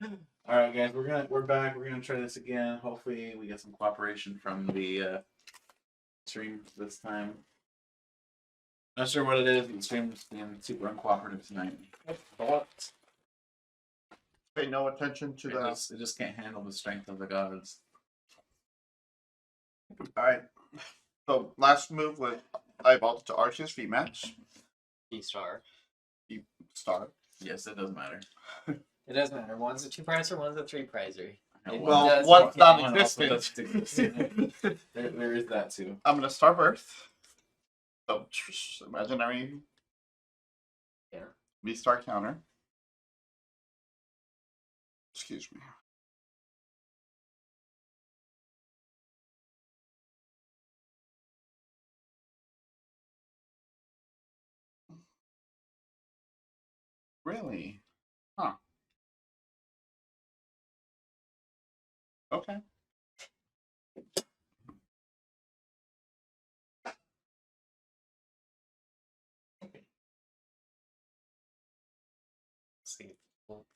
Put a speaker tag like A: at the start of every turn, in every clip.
A: All right, guys, we're back. We're gonna try this again. Hopefully, we get some cooperation from the stream this time. Not sure what it is. The stream's being super uncooperative tonight. But
B: Pay no attention to
A: it just can't handle the strength of the gods.
B: Alright. So last move was I vaulted to Arceus V-Match.
C: B-star.
B: Star.
A: Yes, it doesn't matter.
C: It doesn't matter. One's a 2-pricer, one's a 3-pricer.
B: Well,
C: does
B: one's
C: not
B: non-existent.
A: There is that too.
B: I'm gonna Star Birth. So imaginary V-Star counter. Excuse me. Really? Huh. Okay.
C: See,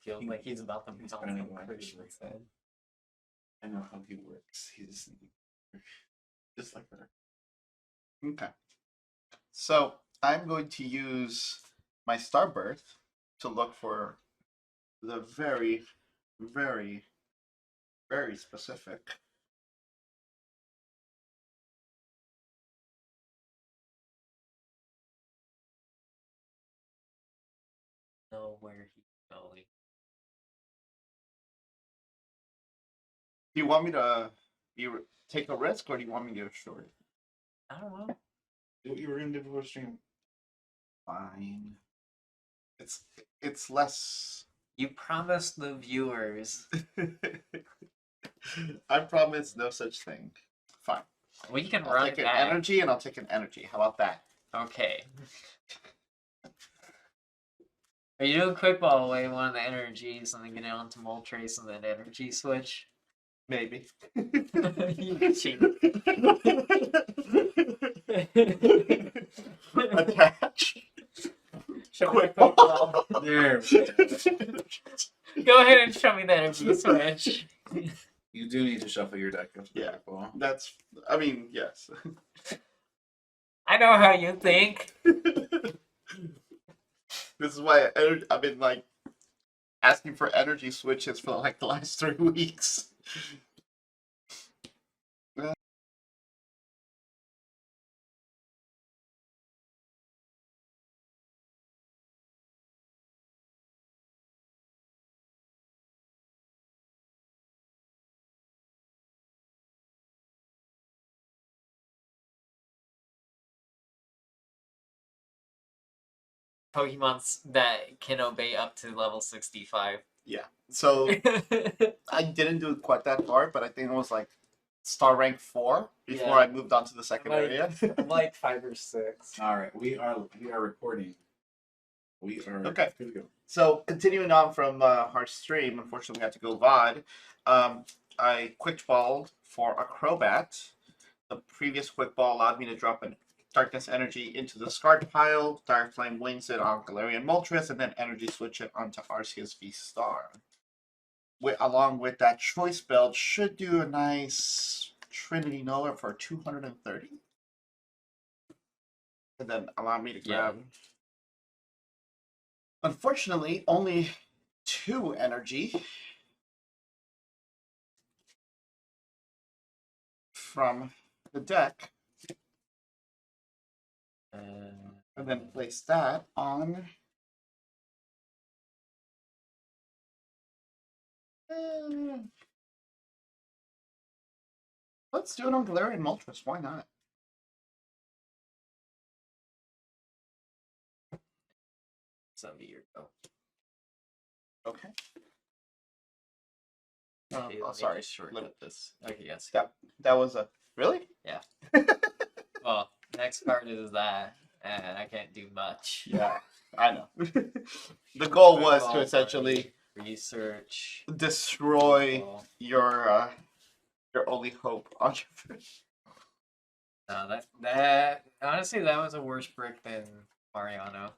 C: feels like he's about to
A: He's
C: melt
A: running
C: him
A: away.
C: pretty soon.
A: I know how he works. He's just like that.
B: Okay. So I'm going to use my Star Birth to look for the very, very, very specific.
C: Know where he's going.
B: Do you want me to take a risk, or do you want me to go short?
C: I don't know.
A: Do what you were gonna do before stream.
B: Fine. It's less.
C: You promised the viewers.
B: I promise no such thing. Fine.
C: We can
B: I'll
C: run
B: take
C: it
B: an
C: back.
B: energy, and I'll take an energy. How about that?
C: Okay. Are you doing quick ball away one of the energies and then get on to Moltres and then energy switch?
B: Maybe.
C: You cheat.
B: Attach.
C: Show me
B: Quick
C: the quick
B: ball.
C: ball.
A: There.
C: Go ahead and show me the energy switch.
A: You do need to shuffle your deck. After
B: Yeah.
A: the ball.
B: That's. I mean, yes.
C: I know how you think.
B: This is why I've been like asking for energy switches for like the last 3 weeks.
C: Pokemons that can obey up to level 65.
B: Yeah. So I didn't do it quite that far, but I think it was like star rank 4 before
C: Yeah.
B: I moved on to the second
C: Like-
B: area.
C: I'm like 5 or 6.
A: All right, we are recording. We are
B: Okay.
A: Here we go.
B: So continuing on from our stream, unfortunately we had to go VOD. I quick balled for Acrobat. The previous quick ball allowed me to drop an Darkness Energy into the discard pile. Dark Flame wings it on Galarian Moltres, and then Energy switch it onto Arceus V-Star. Along with that choice belt, should do a nice Trinity Nova for 230. And then allow me to grab. Unfortunately, only 2 energy from the deck. And then place that on. Let's do it on Galarian Moltres. Why not?
C: Some year ago.
B: Okay.
C: Okay,
B: Oh,
C: let me
B: sorry.
C: just shortcut this. Okay, yes.
B: That was a really.
C: Yeah. Well, next card is that, and I can't do much.
B: Yeah, I know. The goal was
C: Quick
B: to
C: ball,
B: essentially
C: research.
B: destroy
C: Ball.
B: your only hope on your first.
C: No, that honestly that was a worse brick than Mariano.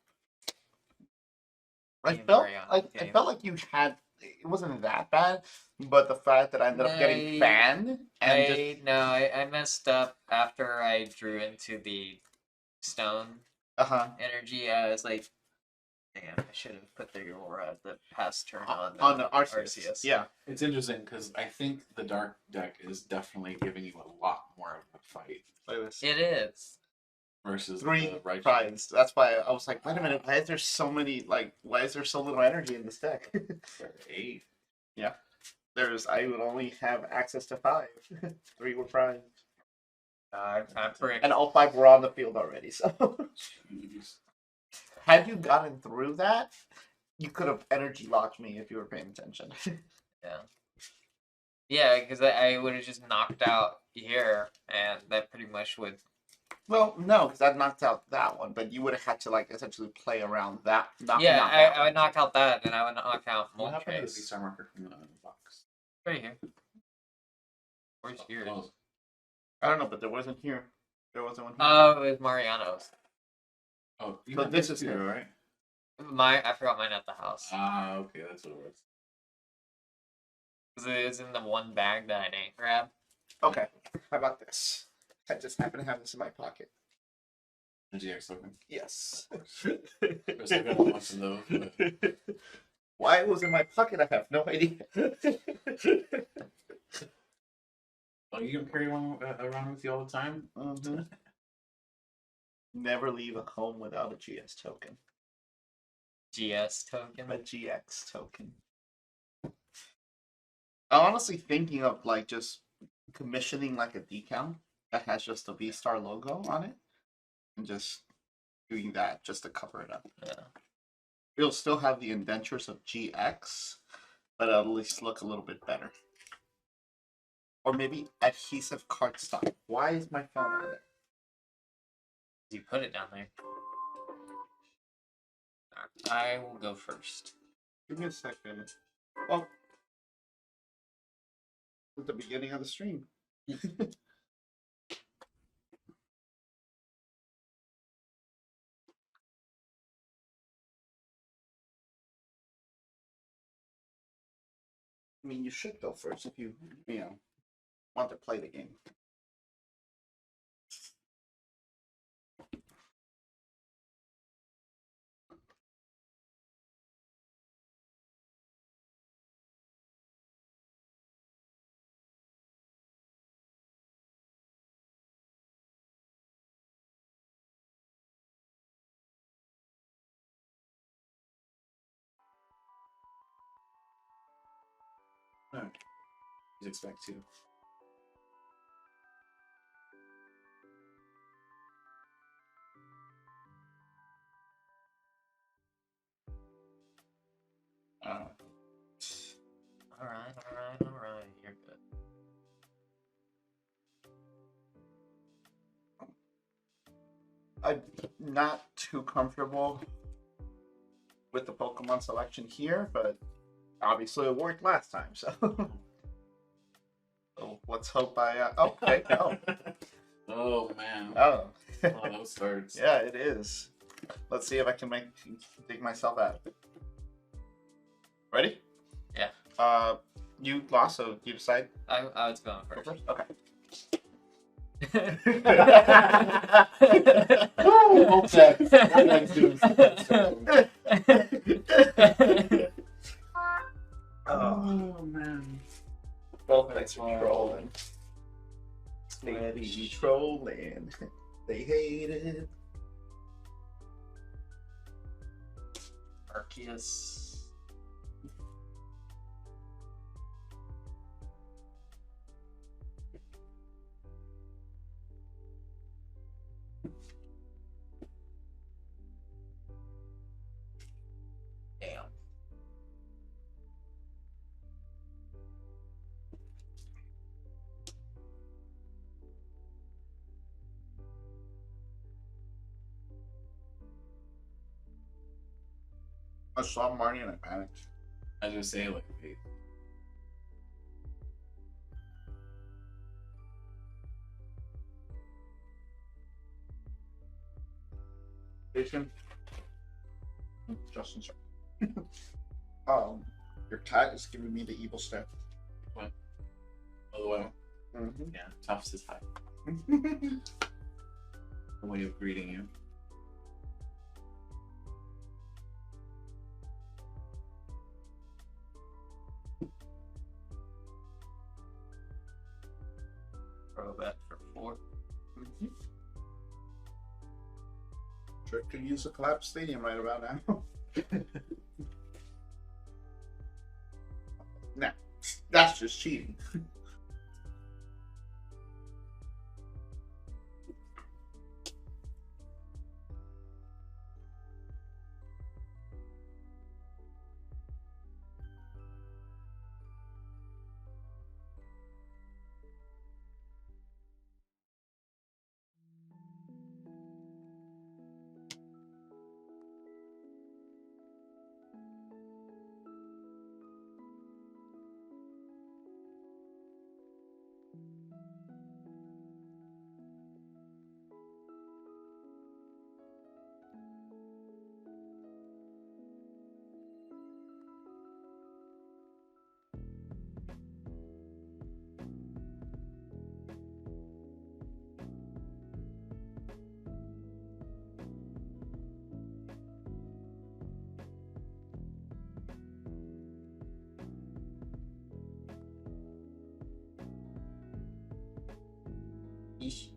B: I
C: Game
B: felt
C: Mariano
B: I
C: game.
B: felt like you had it wasn't that bad, but the fact that I ended up getting fanned and just
C: I messed up after I drew into the stone energy. I was like, damn, I should have put the aura the past turn on
B: the Arceus. Yeah,
A: It's interesting because I think the dark deck is definitely giving you a lot more of a fight
B: look at this.
C: It is.
A: versus
B: 3
A: the right.
B: prides. That's why I was like, wait a minute, why is there so many? Like, why is there so little energy in this deck?
A: 8.
B: I would only have access to 5. 3 were prides,
C: I forget.
B: and all 5 were on the field already. So,
A: Jeez.
B: had you gotten through that, you could have energy locked me if you were paying attention.
C: Yeah, because I would have just knocked out here, and that pretty much would.
B: Well, no, because that knocked out that one, but you would have had to like essentially play around that. Knock
C: I would knock out that, and I would knock out
A: What happened to the
C: Moltres.
A: V-Star marker from the box?
C: Right here. Where's yours?
A: Oh,
B: I don't know, but there wasn't here. There wasn't one here.
C: Oh, it was Mariano's.
A: you
B: So
A: have
B: this
A: this
B: is
A: too,
B: here.
A: right?
C: I forgot mine at the house.
A: Ah, okay, that's what it was.
C: 'Cause it's in the one bag that I didn't grab.
B: Okay, how about this? I just happen to have this in my pocket.
A: The GX token.
B: Yes.
A: There's like a bunch of those. But...
B: Why it was in my pocket, I have no idea.
A: Oh, you don't carry one around with you all the time?
B: Mhm. Never leave a home without a GS token.
C: GS token.
B: A GX token. I'm honestly thinking of like just commissioning like a decal that has just a V-Star logo on it and just doing that just to cover it up.
C: Yeah.
B: It'll still have the indentures of GX, but it'll at least look a little bit better. Or maybe adhesive cardstock. Why is my phone on it?
C: You put it down there. I will go first.
B: Give me a second. Well, at the beginning of the stream. I mean, you should go first if you want to play the game.
A: No. You'd expect to.
C: Alright. You're good.
B: I'm not too comfortable with the Pokemon selection here, but obviously it worked last time, so. So let's hope I. Okay, no.
A: Oh, man.
B: Oh.
A: Oh, those starts.
B: Yeah, it is. Let's see if I can dig myself out. Ready?
C: Yeah.
B: You lost, so you decide.
C: I was going
B: Go
C: first.
B: first? Okay.
A: Hope Oh, man.
B: Both nights are trolling. They be trolling. They hate it.
C: Arceus. Damn.
B: I saw Marnie and I panicked.
A: I was gonna say, like, wait.
B: Jason? Justin, sorry. Your cat is giving me the evil stare.
A: What? Oh, the way.
B: Mm-hmm.
A: Yeah, Tufts is high. The way of greeting you.
C: Throw that for 4.
B: Mm-hmm. Sure could use a collapsed stadium right about now. Nah, that's just cheating.
C: Eesh.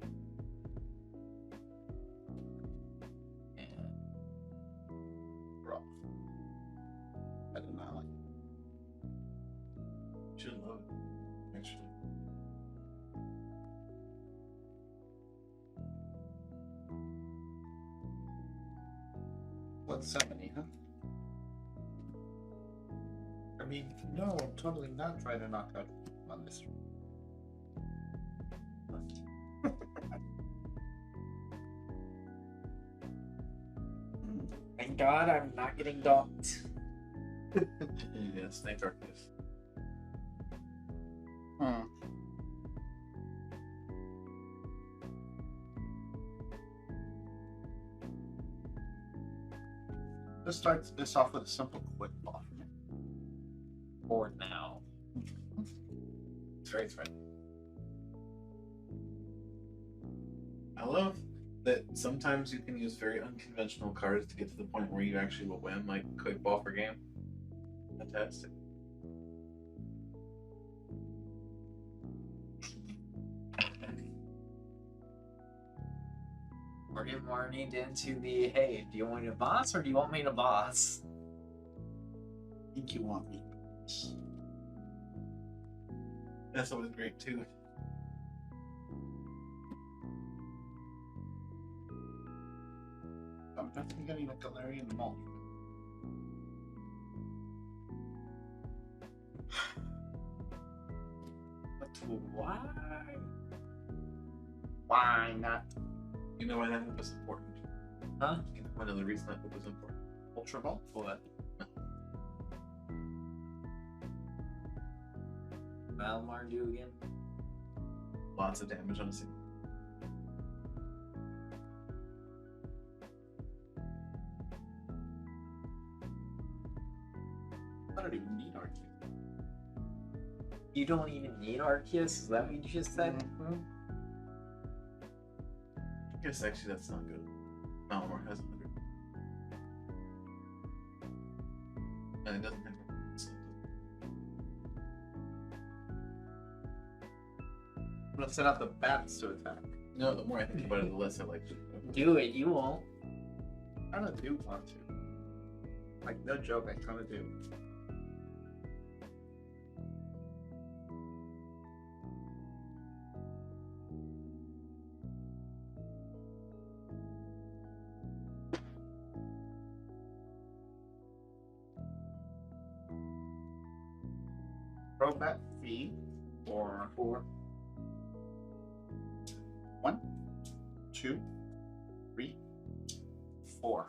C: And
B: Rough. I do not like it.
A: Should love it, actually.
B: What's 70, huh? I mean, no, I'm totally not trying to knock out on this.
C: thank God I'm not getting docked.
A: Yes, thank Arceus.
B: Hmm. Let's start this off with a simple quick ball.
C: For now.
A: It's very threatening. I love that sometimes you can use very unconventional cards to get to the point where you actually will win, like quick ball for game. Fantastic.
C: We're getting more into the, hey, do you want me to boss or do you want me to boss?
B: I think you want me.
A: That's always great too.
B: I'm definitely getting a Galarian Malt.
C: But why?
B: Why not?
A: You know why that was important?
C: Huh?
A: You know another reason that was important?
B: Ultra Ball?
A: What?
C: Valmar do again?
A: Lots of damage on a single.
B: I don't even need Arceus.
C: You don't even need Arceus? Is that what you just said?
B: Mm-hmm.
A: I guess actually that's not good. Malmore has 100. And it doesn't have so
B: Let's set out the bats to attack.
A: no, the more I think about it, the less I like it.
C: Do it, you won't.
B: I kind of do want to. Like, no joke, I kind of do. Throw that fee for
C: 4.
B: 1, 2, 3, 4.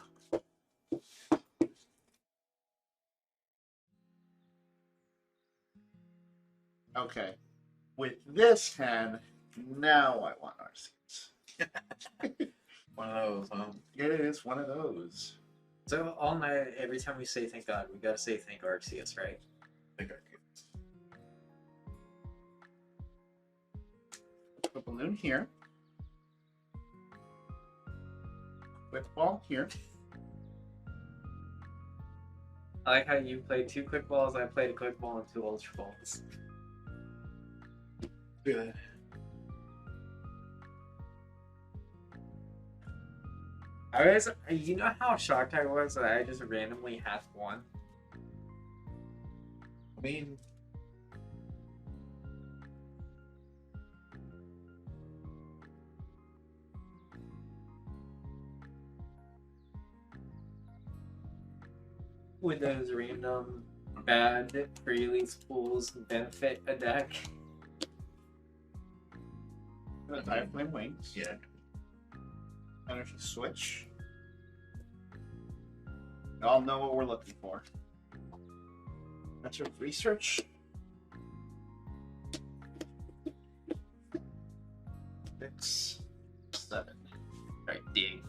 B: Okay. With this hand, now I want Arceus.
A: One of those, huh?
B: It is one of those.
C: So all night, every time we say thank God, we gotta say thank Arceus, right?
A: Big arcades.
B: Put a balloon here. Quick ball here.
C: I like how you played 2 quick balls, I played a quick ball and 2 ultra balls.
A: Good.
C: You know how shocked I was that I just randomly had 1?
A: I mean,
C: Would those random bad pre-release pools benefit a deck?
B: The Dire Flame Wings.
A: yeah.
B: Energy switch. We all know what we're looking for. That's your research. 6, 7. Right, dig.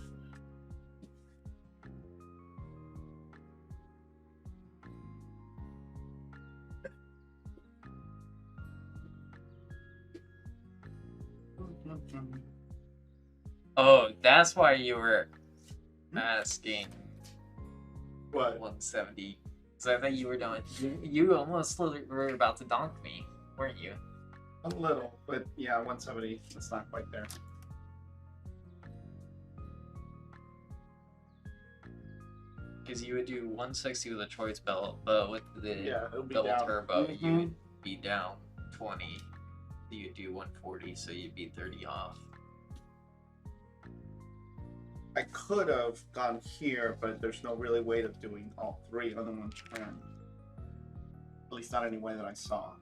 C: Oh, that's why you were asking
B: What?
C: 170. So I thought you were doing. You almost were about to donk me, weren't you?
B: A little, but yeah, 170. It's not quite there.
C: Because you would do 160 with a choice belt, but with the
B: Yeah, it'll be
C: double
B: down.
C: turbo, you
B: Mhm.
C: would be down 20. You'd do 140, so you'd be 30 off.
B: I could have gone here, but there's no really way of doing all 3 on the one turn. At least not any way that I saw.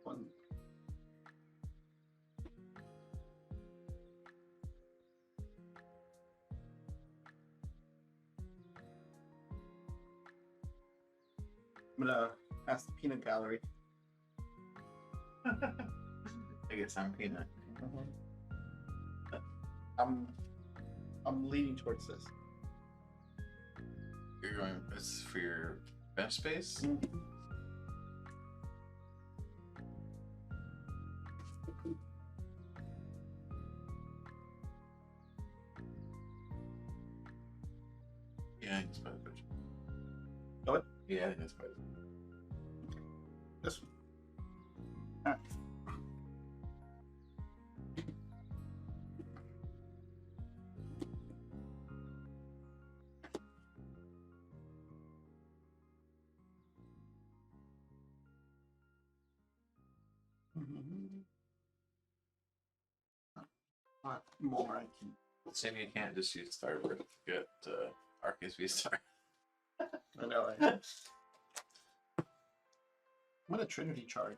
B: One. I'm gonna ask the peanut gallery.
A: I guess I'm peanut.
B: I'm leaning towards this.
A: You're going. It's for your bench space. Yeah, I think it's by the bench.
B: What?
A: Yeah, I think it's by the
B: This one. Alright. What more I can?
A: Shame you can't just use Starboard to get ARCEUS V-Star.
B: I know. Right? What a Trinity charge.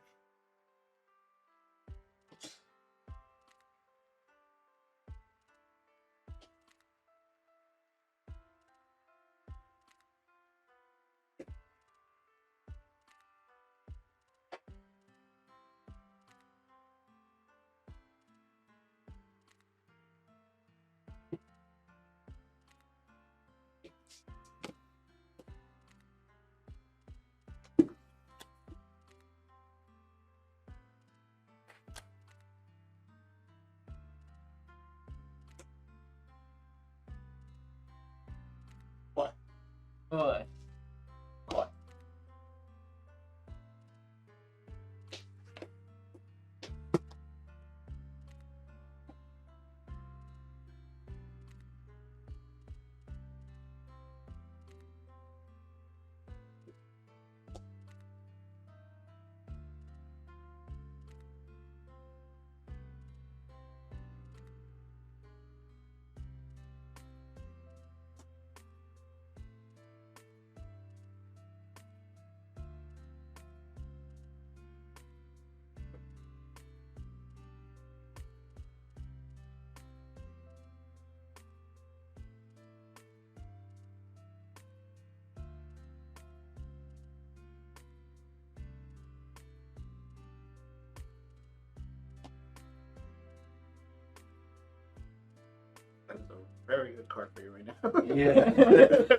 B: What?
C: What?
B: What? very good card for you right now.
A: Yeah.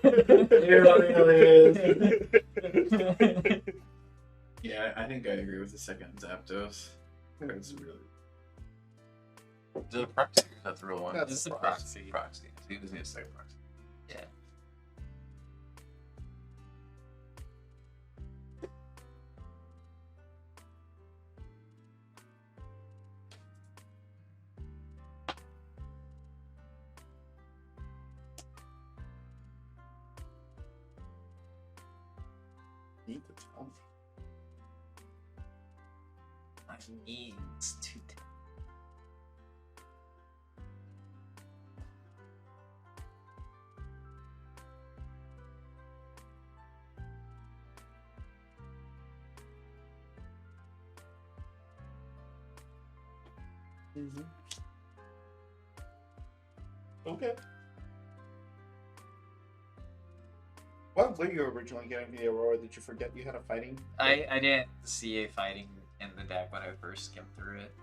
A: It really is. Yeah, I think I agree with the second Zapdos. It's really. Is it a proxy? That's the real one.
C: This is a proxy.
A: Proxy. So you just need a second proxy.
C: Yeah.
B: Neat, that's fun.
C: My needs to.
B: Okay. What were you originally getting the Aurora? Did you forget you had a fighting?
C: I didn't see a fighting in the deck when I first skimmed through it.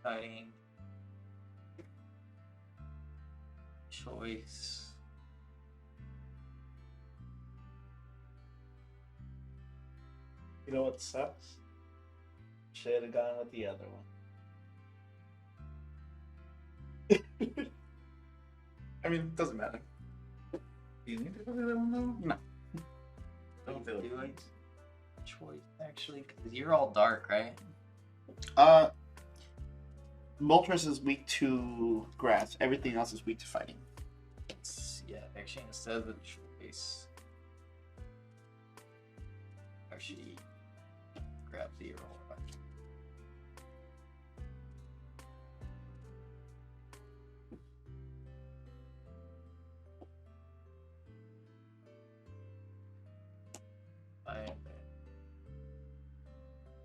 C: Fighting. Choice.
B: You know what sucks? Should have gone with the other one. I mean, it doesn't matter.
A: Do you need to go to that one though?
B: No.
A: Don't feel
C: Do
A: it.
C: Choice, actually, because you're all dark, right?
B: Moltres is weak to grass. Everything else is weak to fighting.
C: Yeah, actually, instead of the choice, actually, grab the Aurora.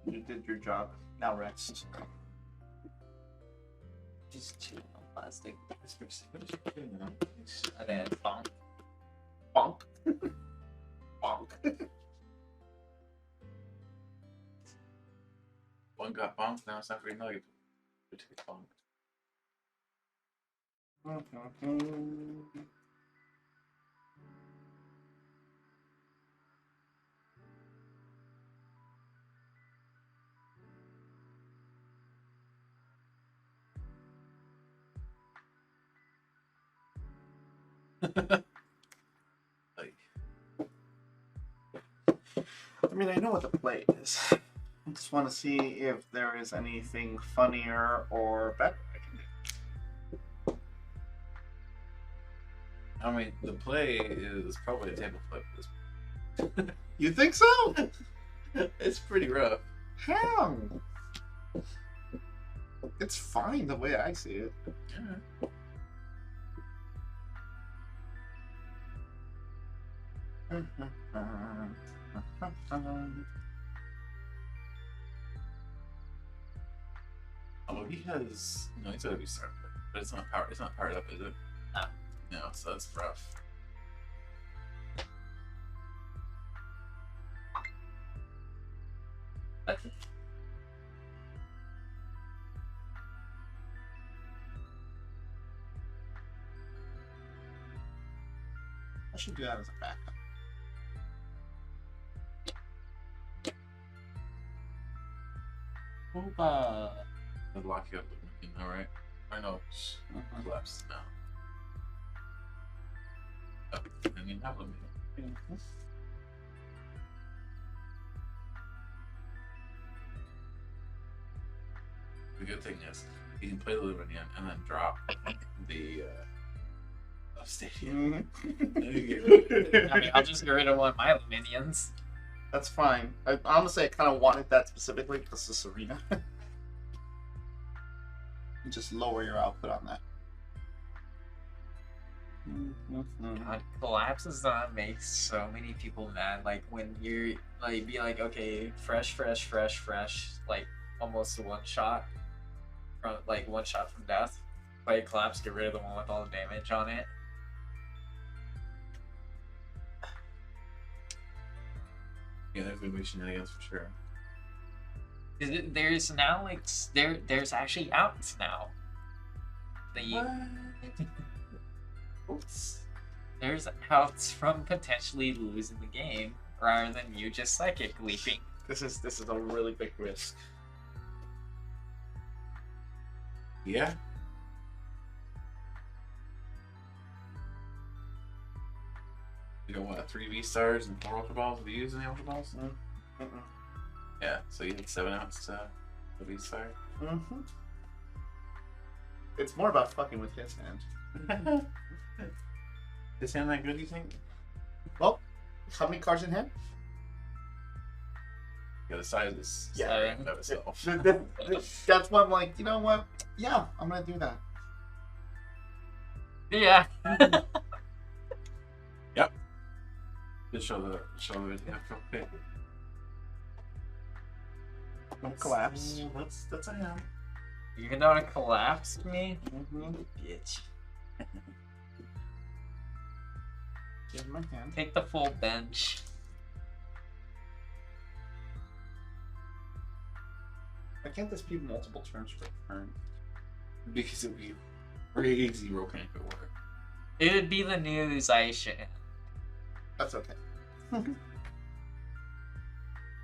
B: You did your job. Now rest.
C: Just chewing on plastic.
A: What is your thing, man?
C: And then bonk.
B: Bonk. Bonk.
A: One got bonked, now it's time for another to get bonked. Like,
B: I mean, I know what the play is. I just want to see if there is anything funnier or better I can do.
A: I mean, the play is probably a table flip.
B: You think so?
A: It's pretty rough.
B: How? It's fine the way I see it.
A: Yeah. Oh, he has. No, he's gotta be started, but it's not powered. It's not powered up, is it?
C: No.
A: No, so that's rough.
C: Okay.
B: I should do that as a backup.
C: Opa.
A: I'd lock you up with me, alright? I know it's collapsed now. Oh, and you have them. The good thing is, you can play the Luminian and then drop the Stadium.
C: I mean, I'll just get rid of one of my minions.
B: That's fine. I honestly, I kind of wanted that specifically because of Serena. Just lower your output on that.
C: God, collapse is gonna make so many people mad. Like when you're like, be like, okay, fresh, like almost a one shot from death. Play collapse, get rid of the one with all the damage on it.
A: Yeah, there's gonna be shenanigans for sure.
C: There's now like there's actually outs now.
A: What? Oops.
C: There's outs from potentially losing the game rather than you just psychic leaping.
B: This is a really big risk.
A: Yeah. You got what? 3 V stars and 4 ultra balls. Have you used any ultra balls? Yeah. So you had 7 outs to a V star.
B: Mm-hmm. It's more about fucking with his hand.
A: Is hand that good? You think?
B: Well, how many cards in hand?
A: Yeah, the size is
B: Yeah.
A: in of itself.
B: That's why I'm like, you know what? Yeah, I'm gonna do that.
C: Yeah.
A: Yep. Just show the yeah. Okay.
B: Collapse.
A: That's a hand.
C: You're gonna collapse me?
B: Mm-hmm.
C: Bitch.
B: Give my hand.
C: Take the full bench.
B: Why can't this be multiple turns per turn?
A: Because it would be crazy broken if it were.
C: It would be the news I should.
B: That's okay.
C: It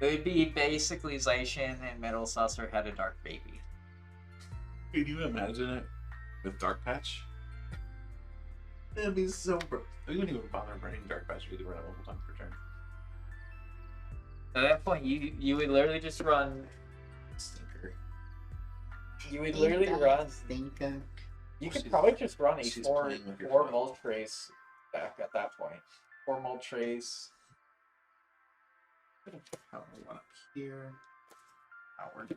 C: would be basically Zaishin and Metal Saucer had a dark baby.
A: Can you imagine it with Dark Patch? It'd be so broke. We wouldn't even bother bringing Dark Patch if we run it multiple times per turn.
C: At that point, you would literally just run.
A: Stinker.
C: You would literally run.
B: Stinker.
C: You could probably just run a
A: She's
C: four
A: playing with your phone.
C: mold trace back at that point. 4 mold trace.
B: Power one up here. Power.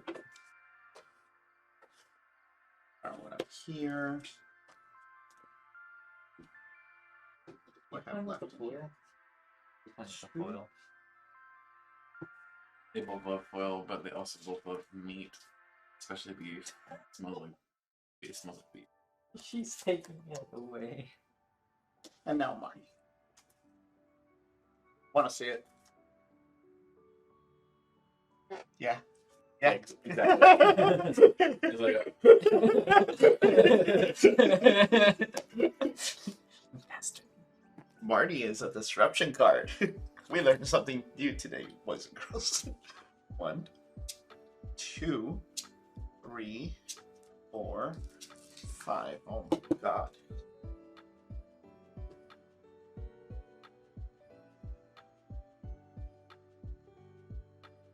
B: Power one up here. What I have left?
C: Foil.
A: They both love foil, but they also both love meat. Especially beef. It smells like beef.
C: She's taking it away.
B: And now mine. Want to see it? Yeah. Yeah.
A: Exactly. It's like
C: Bastard.
B: Marty is a disruption card. We learned something new today, boys and girls. 1, 2, 3, 4, 5. Oh my god.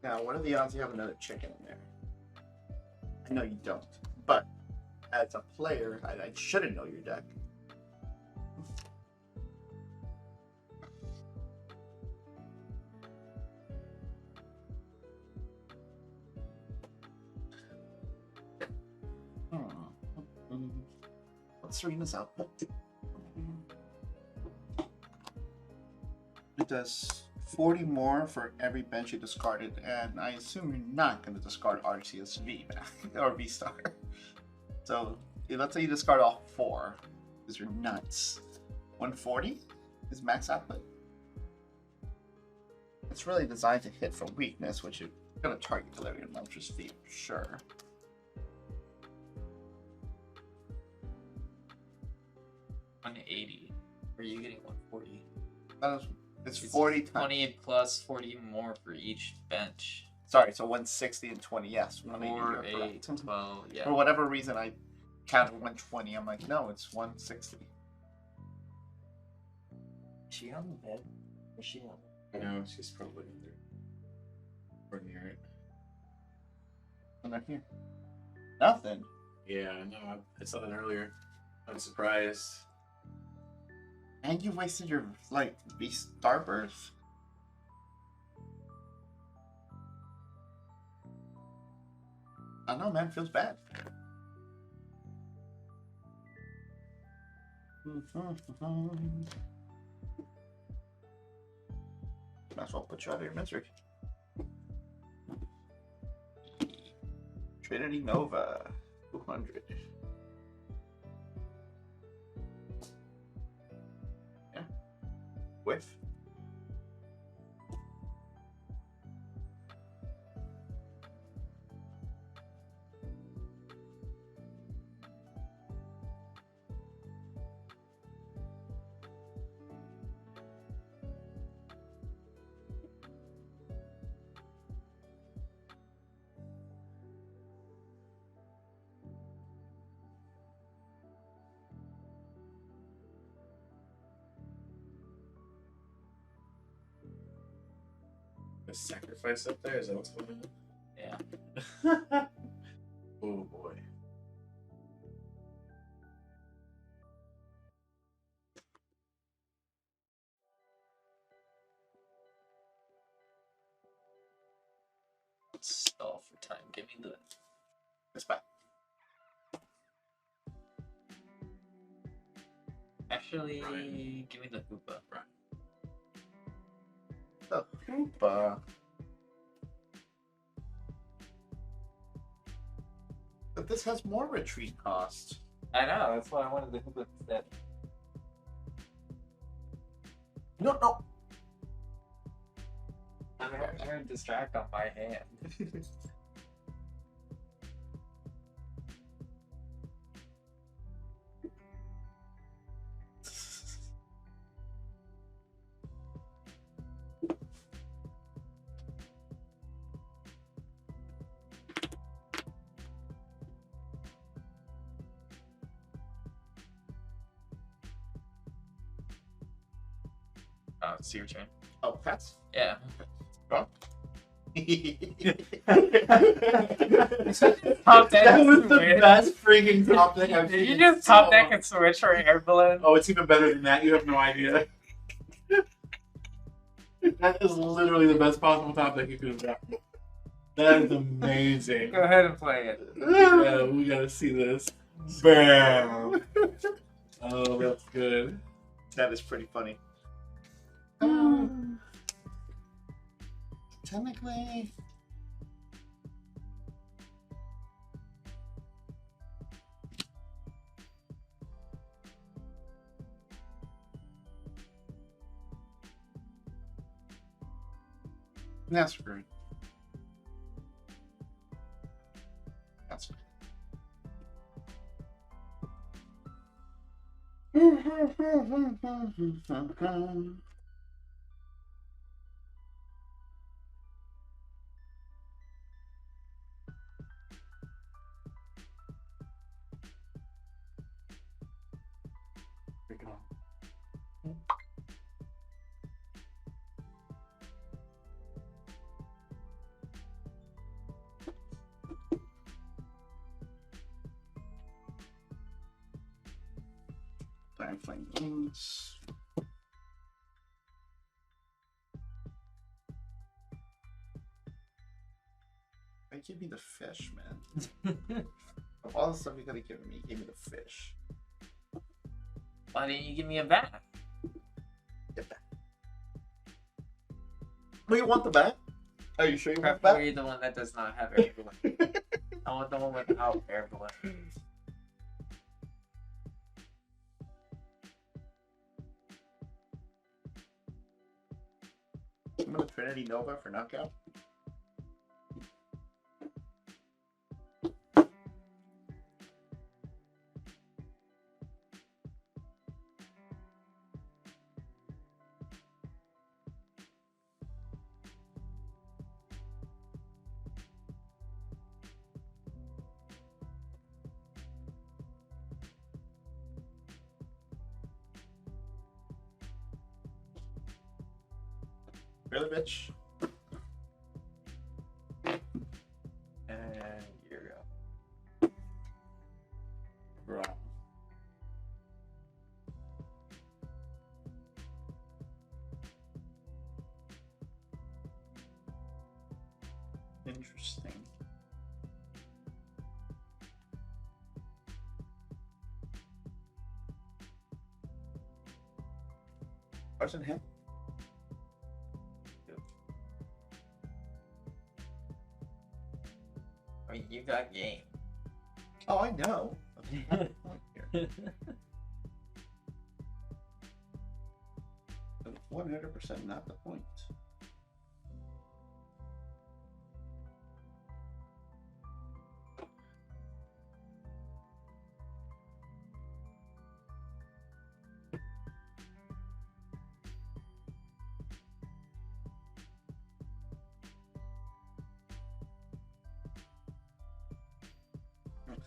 B: Now, what are the odds you have another chicken in there? I know you don't, but as a player, I shouldn't know your deck. What's Serena's output? It does 40 more for every bench you discarded, and I assume you're not going to discard ARCEUS V back, or V star. So let's say you discard all 4, because you're nuts. 140 is max output. It's really designed to hit for weakness, which is going to target Delirium Monstrous V for sure.
C: $180. Are you getting 140?
B: That is, it's 40 times.
C: 20 plus 40 more for each bench.
B: Sorry, so 160 and 20, yes.
C: 4,
B: 180, you're
C: 8,
B: correct.
C: 12, yeah.
B: For whatever reason, I counted 120. I'm like, no, it's 160.
C: Is she on the bed? Is she on?
A: no, she's probably under or near it.
B: I'm not here. Nothing.
A: Yeah, I know. I saw that earlier. I'm surprised.
B: And you wasted your, like, beast Starbirth? I don't know, man. Feels bad. Might as well put you out of your misery. Trinity Nova, 200. Yeah. Whiff.
A: A sacrifice up there? Is that what's going
C: Yeah.
A: on? Oh boy.
C: Stall for time. Give me the.
B: This back.
C: Actually,
A: Right.
C: give me the Hoopa.
A: Right.
B: The Hoopa. But this has more retreat cost.
C: I know. That's why I wanted the Hoopa instead.
B: No, no.
C: I'm gonna distract on my hand. Oh, it's your turn.
B: Oh, that's.
C: Yeah.
B: Wrong.
C: Top deck
A: That
C: and
A: was the
C: switch.
A: best freaking top deck I've
C: Did
A: seen.
C: you
A: in
C: just
A: so
C: top deck
A: long.
C: and switch for air balloon?
A: Oh, it's even better than that. You have no idea. That is literally the best possible top deck you could have gotten. That is amazing.
C: Go ahead and play it.
A: Yeah, we gotta see this. Bam. Oh, that's good.
B: That is pretty funny. Technically. That's great. That's great.
A: Pick it up.
B: Dire Flame Wings. They give me the fish, man. Of all the stuff you could have given me, you gave me the fish.
C: Why didn't you give me a bat?
B: Get back. Oh, you want the bat? Are you sure you want the bat?
C: Preferably the one that does not have air balloon. I want the one without air balloon.
B: I'm gonna Trinity Nova for knockout. Really, bitch?
C: And here we go.
A: Right.
B: Interesting. Wasn't him?
C: I mean, you got game.
B: Oh, I know. Here. 100% not the point.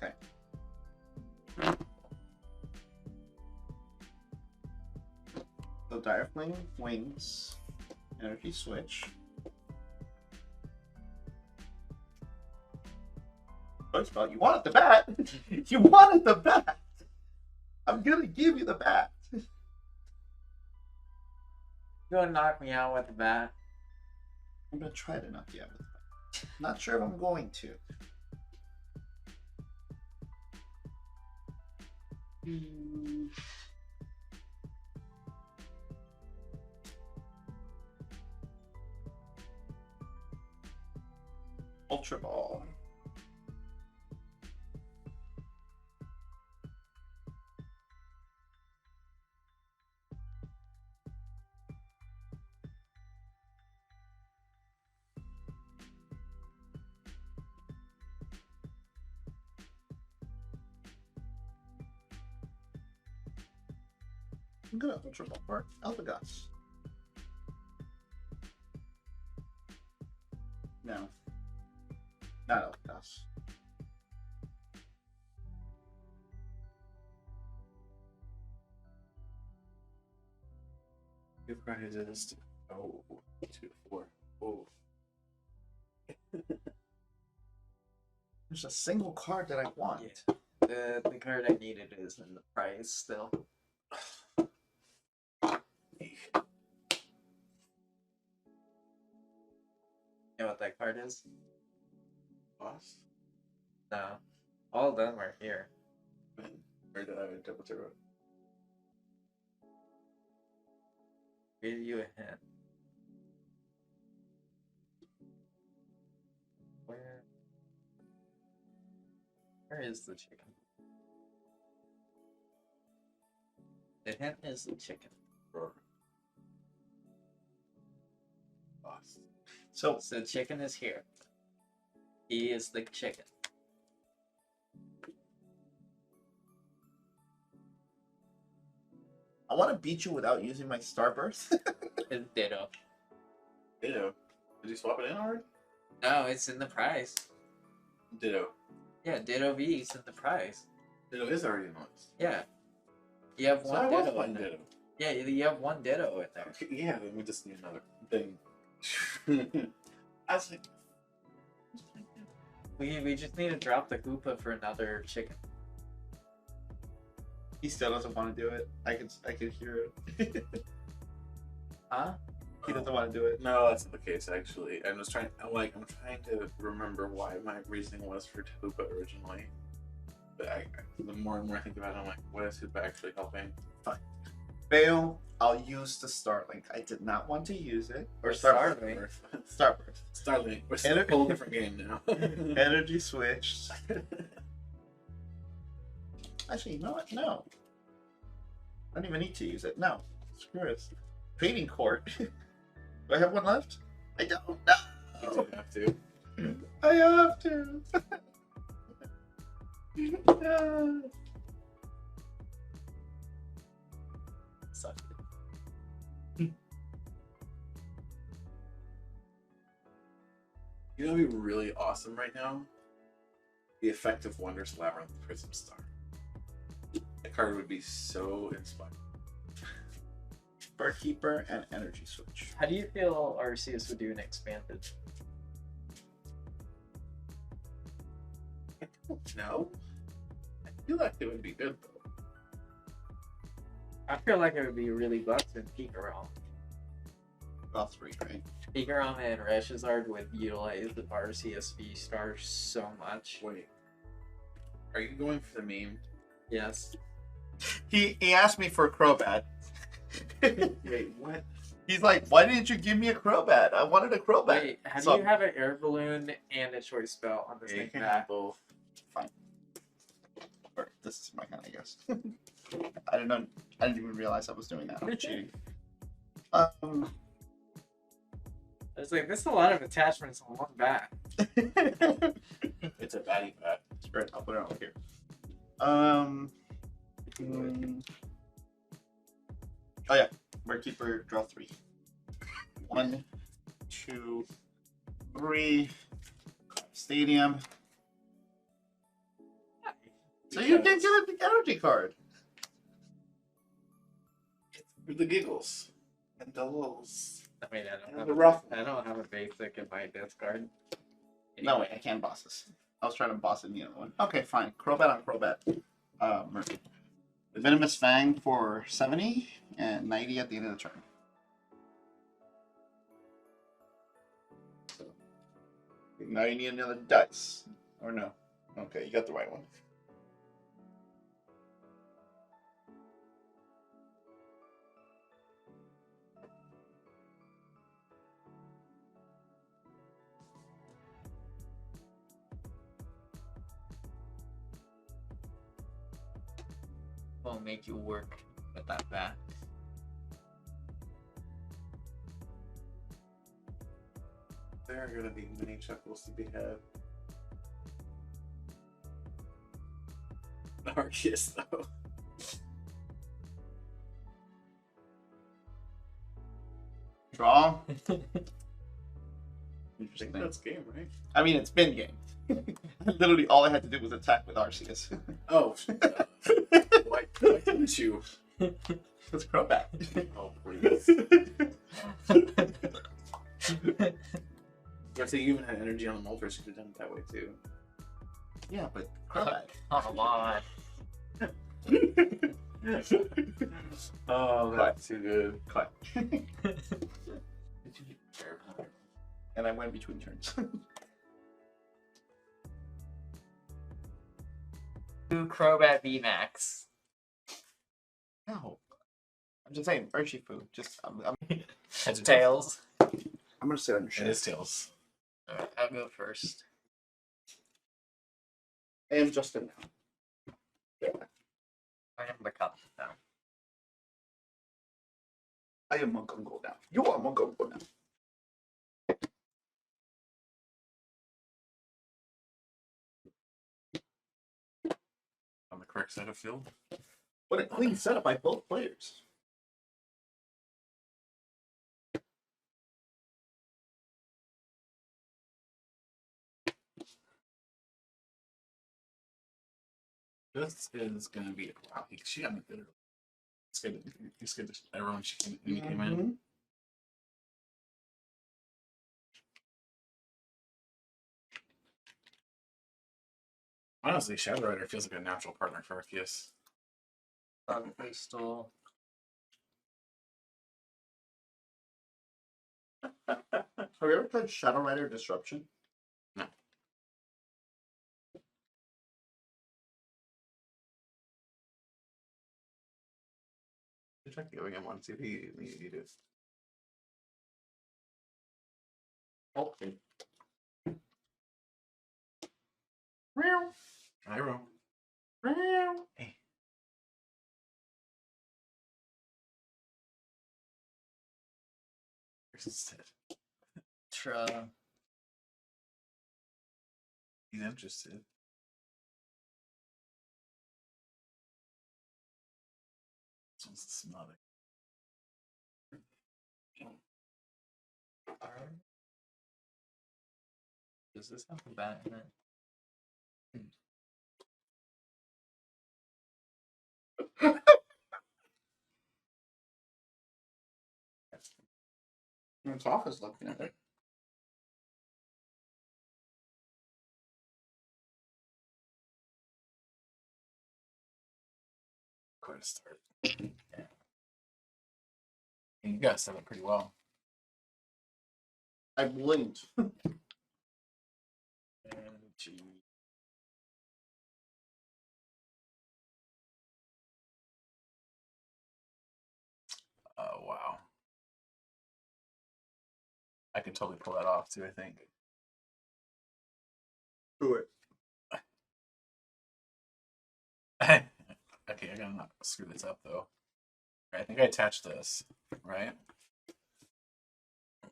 B: Okay. So Dire Flame Wings, Energy Switch. First of all, you wanted the bat. You wanted the bat. I'm gonna give you the bat.
C: You gonna knock me out with the bat?
B: I'm gonna try to knock you out with the bat. Not sure if I'm going to. Ultra Ball. I'm gonna Ultra Ball for Eldegoss. No. Not Eldegoss.
A: Two prizes. Oh, 2 to 4. Oh.
B: There's a single card that I want.
C: Yeah. The card I needed is in the prize still. You know what that card is?
A: Boss?
C: No. All of them are here.
A: Or did I double turbo?
C: Give you a hint. Where is the chicken? The hint is the chicken.
A: Boss.
B: So
C: So the chicken is here. He is the chicken.
B: I want to beat you without using my Starburst.
C: It's Ditto.
A: Ditto. Did you swap it in already?
C: No, it's in the prize.
A: Ditto.
C: Yeah, Ditto V is in the prize.
A: Ditto is already in the list.
C: Yeah. You have
A: So
C: one
A: I was
C: Ditto in
A: playing
C: there.
A: Ditto.
C: Yeah, you have one Ditto in there.
A: Okay, yeah, then we just need another thing. I was like,
C: We just need to drop the Hoopa for another chicken.
B: He still doesn't want to do it. I can hear it.
C: Huh?
B: He doesn't want to do it.
A: no, that's not the case actually. I'm trying to remember why my reasoning was for Tupa originally. But the more and more I think about it, I'm like, what is Tupa actually helping?
B: Fail. I'll use the Starlink. I did not want to use it. Or
C: Starlink.
B: Starburst.
A: Starlink. Which is a whole different game now.
B: Energy switch. Actually, you know what? No. I don't even need to use it. No. Screw it. Trading court. Do I have one left? I don't. No.
A: You do have to.
B: I have to. No.
C: Suck it.
A: You know, what'd be really awesome right now. The Effect of Wondrous Labyrinth Prism Star. That card would be so inspiring.
B: Barkeeper and energy switch.
C: How do you feel Arceus would do an expanded?
A: I don't know. I feel like it would be good though.
C: I feel like it would be really bucks in Pikarom.
B: All three, right?
C: Pikarom and Reshizard would utilize the Arceus V Star so much.
A: Wait. Are you going for the meme?
C: Yes.
B: He asked me for a Crobat.
A: Wait, what?
B: He's like, why didn't you give me a Crobat? I wanted a Crobat.
C: Wait, how do
B: So-
C: you have an air balloon and a choice spell on the
A: Yeah, you
C: same
A: can
C: back?
A: have both.
B: Or, this is my kind, I guess. I didn't know. I didn't even realize I was doing that. I'm cheating.
C: It's like, this is a lot of attachments on one back.
A: It's a baddie bat.
B: Right, I'll put it over here. Oh yeah, Barkeeper, draw 3. 1, 2, 3. Stadium. So you can get the energy card.
A: For the giggles. And the lulls.
C: I mean,
A: And the ruffle.
C: I don't have a basic in my discard.
B: No way, I can bosses. I was trying to boss in the other one. Okay, fine. Crobat on Crobat. Venomous Fang for 70 and 90 at the end of the turn. Now you need another dice. Or no? Okay, you got the right one.
C: Won't make you work with that bat.
A: There are gonna be many chuckles to be had. Arceus, though.
B: Draw.
A: I
B: Interesting.
A: think that's game, right?
B: I mean, it's been game. Literally, all I had to do was attack with Arceus.
A: Oh, why didn't you?
B: It's Crobat.
A: Oh, please. I say you even had energy on the Moltres, you could have done it that way too.
B: Yeah, but Crobat.
C: Come on.
A: Oh, that's too good.
B: Cut.
A: Did you terrible?
B: And I went between turns.
C: 2 Crobat VMAX.
B: No. I'm just saying, Urshifu. Just, I'm
C: It's tails.
B: I'm gonna sit on your
A: It
B: shit.
A: is tails.
C: Alright, I'll go first.
B: I am Justin now.
C: I am the cup now.
B: I am Monk Uncle now. You are Monk Uncle now.
A: On the correct side of field.
B: What a clean setup by both players.
A: This is gonna be wow. She got me good. He scared everyone when he came in. Honestly, Shadow Rider feels like a natural partner for Arceus.
C: Sun Crystal.
B: Have you ever played Shadow Rider Disruption?
A: No. Check the other one, see if he did.
B: Okay.
A: Gyro. Hey. Interested. He's interested. This one's smelling.
C: Does this have a bat in it?
B: It's office looking at it.
A: Quite a start. Yeah. You guys set it pretty well.
B: I blinked.
A: Oh, wow. I could totally pull that off too, I think.
B: Do it.
A: Okay, I gotta not screw this up though. I think I attached this, right? I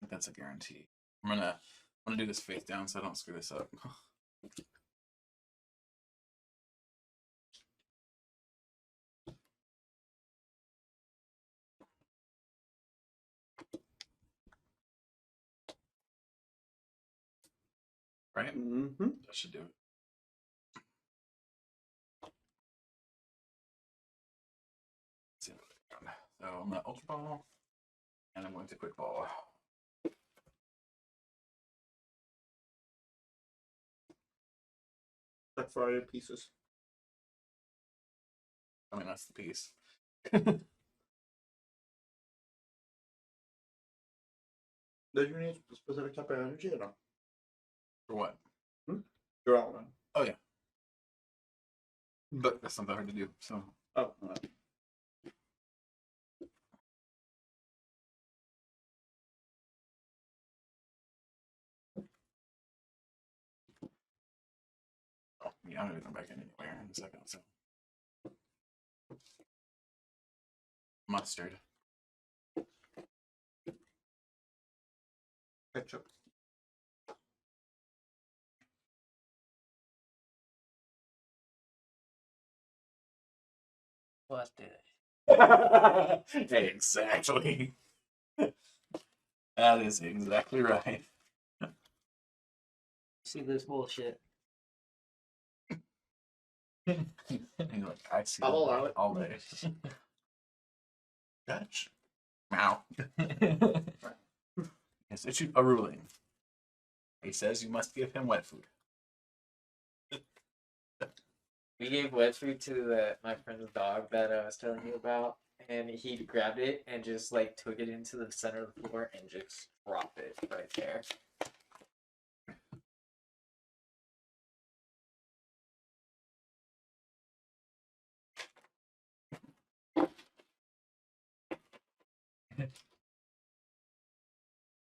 A: think that's a guarantee. I'm gonna do this face down so I don't screw this up. Right?
B: Mm-hmm.
A: That should do it. So I'm gonna Ultra Ball, and I'm going to Quick Ball.
B: cut Friday in pieces.
A: I mean, that's the piece.
B: Does you need a specific type of energy or no?
A: For what?
B: Your element.
A: Oh yeah. But that's not that hard to do. So
B: Oh,
A: yeah, I'm gonna come back in anywhere in a second. So mustard.
B: ketchup.
C: What the?
A: Hey, exactly. That is exactly right.
C: See this bullshit.
A: You're like, I see
B: I'll
A: that
B: allow it.
A: all day. Judge. Meow. Has issued a ruling. He says you must give him wet food.
C: We gave wet food to my friend's dog that I was telling you about, and he grabbed it and just like took it into the center of the floor and just dropped it right there.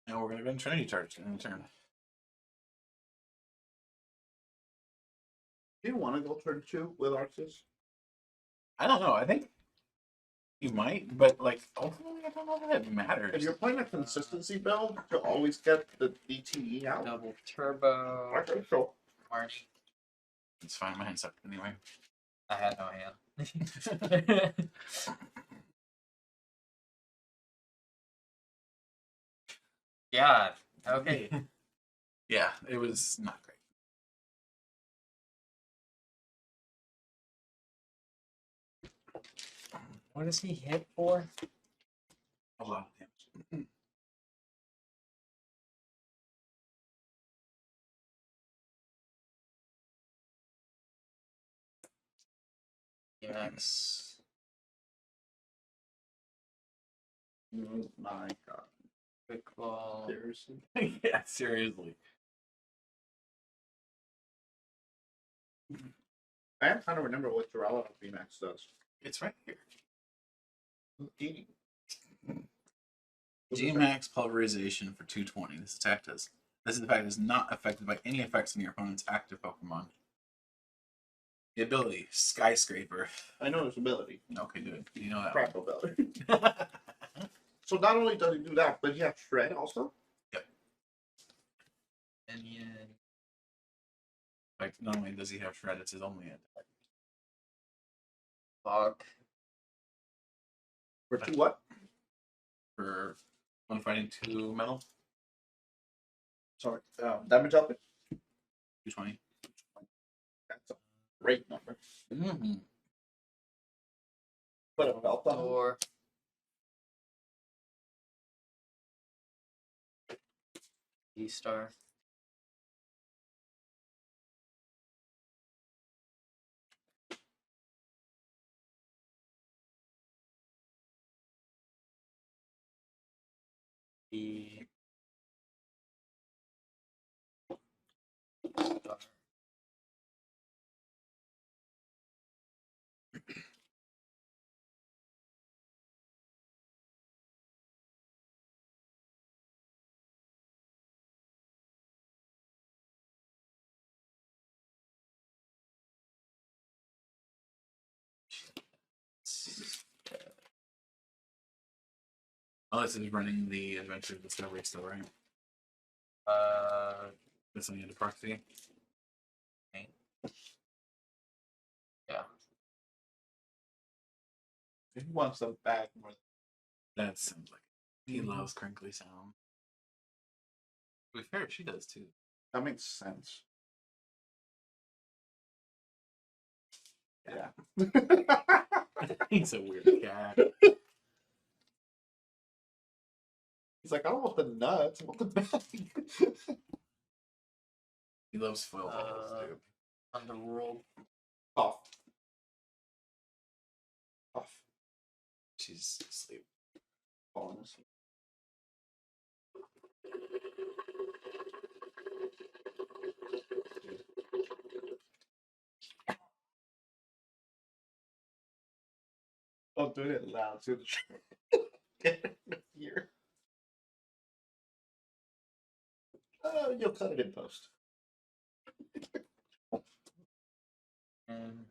A: Now we're gonna go in Trinity Church in turn.
B: Do you want to go turn 2 with Arceus?
A: I don't know. I think you might, but like ultimately, I don't know that it matters.
B: If you're playing a consistency build to always get the DTE out,
C: Double turbo.
B: I think so.
C: Marnie.
A: It's fine. My hand's up anyway.
C: I had no hand. God. Okay.
A: Yeah, it was not great.
C: What does he hit for?
A: A lot of damage.
C: Yes.
B: Oh my god.
C: Quick ball.
B: Seriously?
A: Yeah, seriously.
B: I am trying to remember what Duraludon VMAX does.
A: It's right here.
B: D.
A: G-Max pulverization for 220. This attack does. This effect is not affected by any effects on your opponent's active Pokemon. The ability, Skyscraper.
B: I know his ability.
A: Okay, good. You know that
B: Crap ability.
A: one.
B: So not only does he do that, but he has Shred also?
C: Minion.
A: Like, not only does he have Shred, it's his only attack.
C: Fuck.
B: For 2 what?
A: For one fighting 2 metal,
B: Sorry. Damage up it.
A: 220.
B: That's a great number.
A: Mm-hmm.
B: Put a belt on him.
C: Or D-Star. D. Star.
A: Oh, this is running the Adventure Discovery still, right? This one you had to proxy.
C: Yeah.
B: He wants a bag more.
A: That sounds like it. He loves crinkly sound. To be fair, she does too.
B: That makes sense. Yeah.
A: He's a weird cat.
B: He's like, I don't want the nuts. I want the bag.
A: He loves foil bubbles too.
C: Underworld.
B: Off. Off.
A: She's asleep.
B: Falling asleep. I'm doing it loud too. Here. You'll cut it in post.
C: And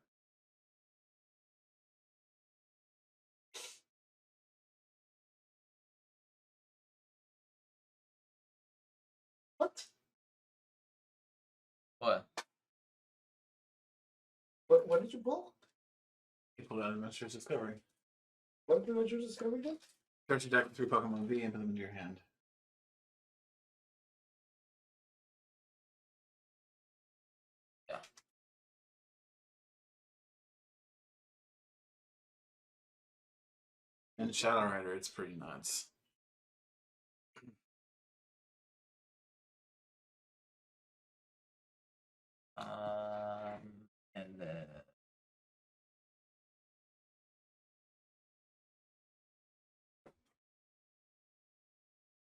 B: What?
C: what?
B: What did you pull?
A: You pulled out Adventurous Discovery.
B: What did you discover again?
A: Start your deck with 3 Pokemon V and put them into your hand.
C: Yeah.
A: And Shadow Rider, it's pretty nuts.
C: And then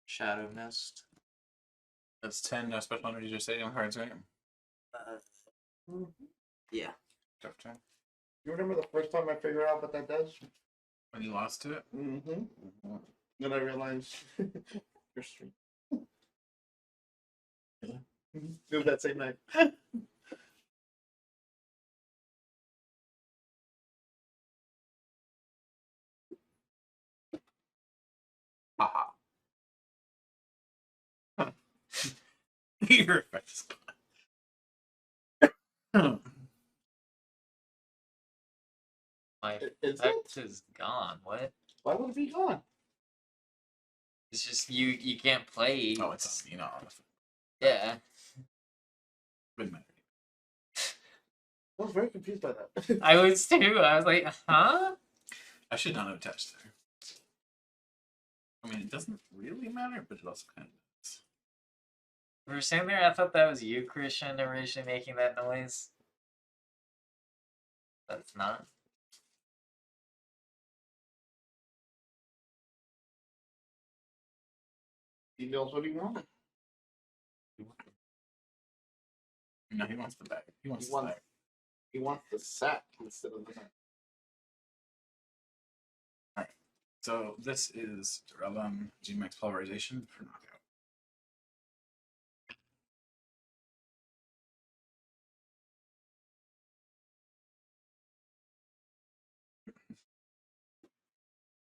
C: Shadow Mist.
A: That's 10 special energies or stadium cards, right?
C: Yeah.
A: Tough turn.
B: You remember the first time I figured out what that does?
A: When you lost to it?
B: Mm-hmm. Then I realized you're street.
A: Really?
B: It was that same night.
A: Haha. Your effect is gone.
C: My
B: Is
C: effect
B: it?
C: is gone. What?
B: Why would it be gone?
C: It's just you can't play.
A: Oh, it's, you know,
C: Yeah.
A: wouldn't matter.
B: I was very confused by that.
C: I was too. I was like, huh?
A: I should not have attached there. I mean, it doesn't really matter, but it also kind of does.
C: We were sitting there. I thought that was you, Christian, originally making that noise. That's not.
B: He knows what he wants.
A: No, he wants the bag. He wants
B: He
A: the
B: wants-
A: bag.
B: He wants the sack instead of the sack.
A: So this is G-Max Pulverization for knockout.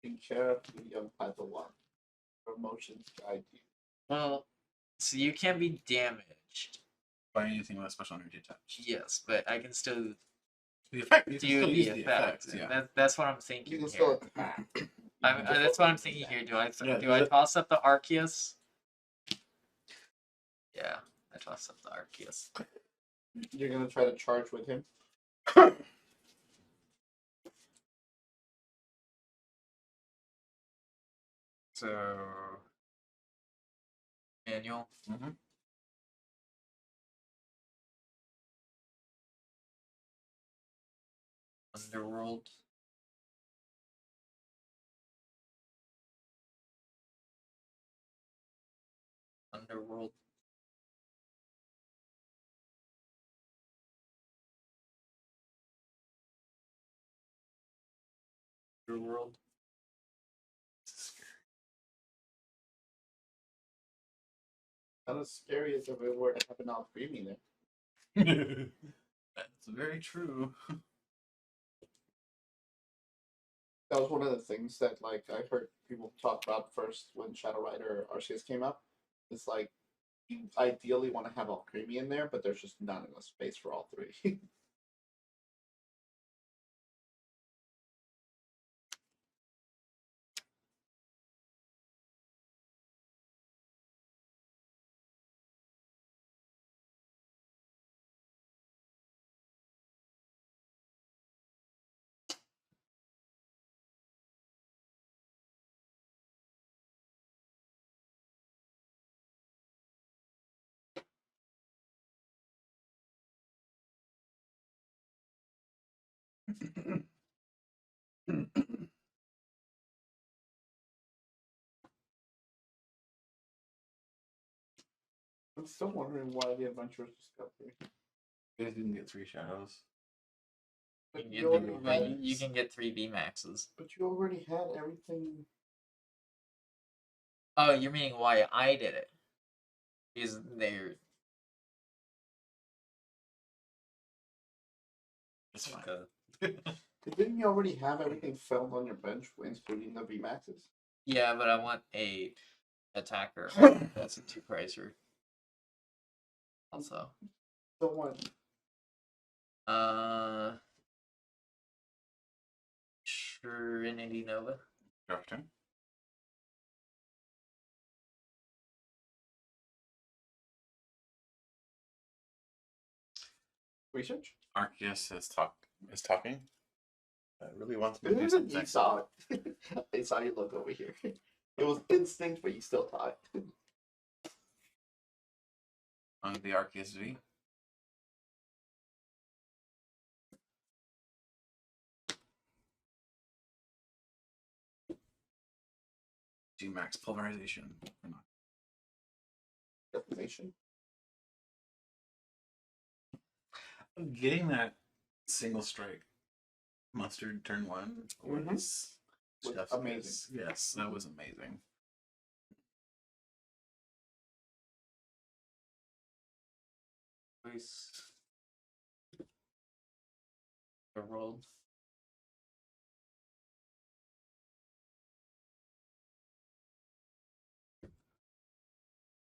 B: Be careful, young Padawan. Promotions guide you.
C: Well, so you can be damaged.
A: By anything with a special energy attached.
C: Yes, but I can still
A: The effect, you can
C: do
A: still
C: the
A: use
C: effect.
A: the effect, yeah.
C: That's what I'm
B: You
C: thinking
B: can
C: here.
B: still attack.
C: That's what I'm thinking here. Do I
A: Yeah,
C: do I
A: the-
C: toss up the Arceus? Yeah, I toss up the Arceus.
B: You're gonna try to charge with him.
C: So manual.
A: Mm-hmm.
C: Underworld. Underworld. Underworld.
B: Not as scary as if it were to happen out premium there.
A: That's very true.
B: That was one of the things that like I heard people talk about first when Shadow Rider Arceus came up. It's like you ideally want to have Alcremie in there, but there's just not enough space for all three. I'm still wondering why the adventurers discovery.
A: You guys didn't get 3 shadows.
C: You
B: But
C: can
B: you
C: get,
B: already
C: but
B: had,
C: you can get 3 V maxes.
B: but you already had everything.
C: Oh, you're meaning why I did it? Because they're
A: It's fine.
B: Didn't you already have everything filmed on your bench, including the VMAXs?
C: yeah, but I want a attacker. That's a 2 pricer. Also,
B: The one.
C: Trinity Nova.
A: Draft turn.
B: Research?
A: Arceus is talking. Really wants me to do
B: You
A: something.
B: saw it. I saw you look over here. It was instinct, but you still thought it.
A: On the Arceus V. G max pulverization. Or not.
B: Defamation.
A: Getting that single strike mustard turn 1
B: Mhm.
A: was
B: Was
A: chef's
B: amazing.
A: kiss. Yes, that was amazing.
C: Voice. World.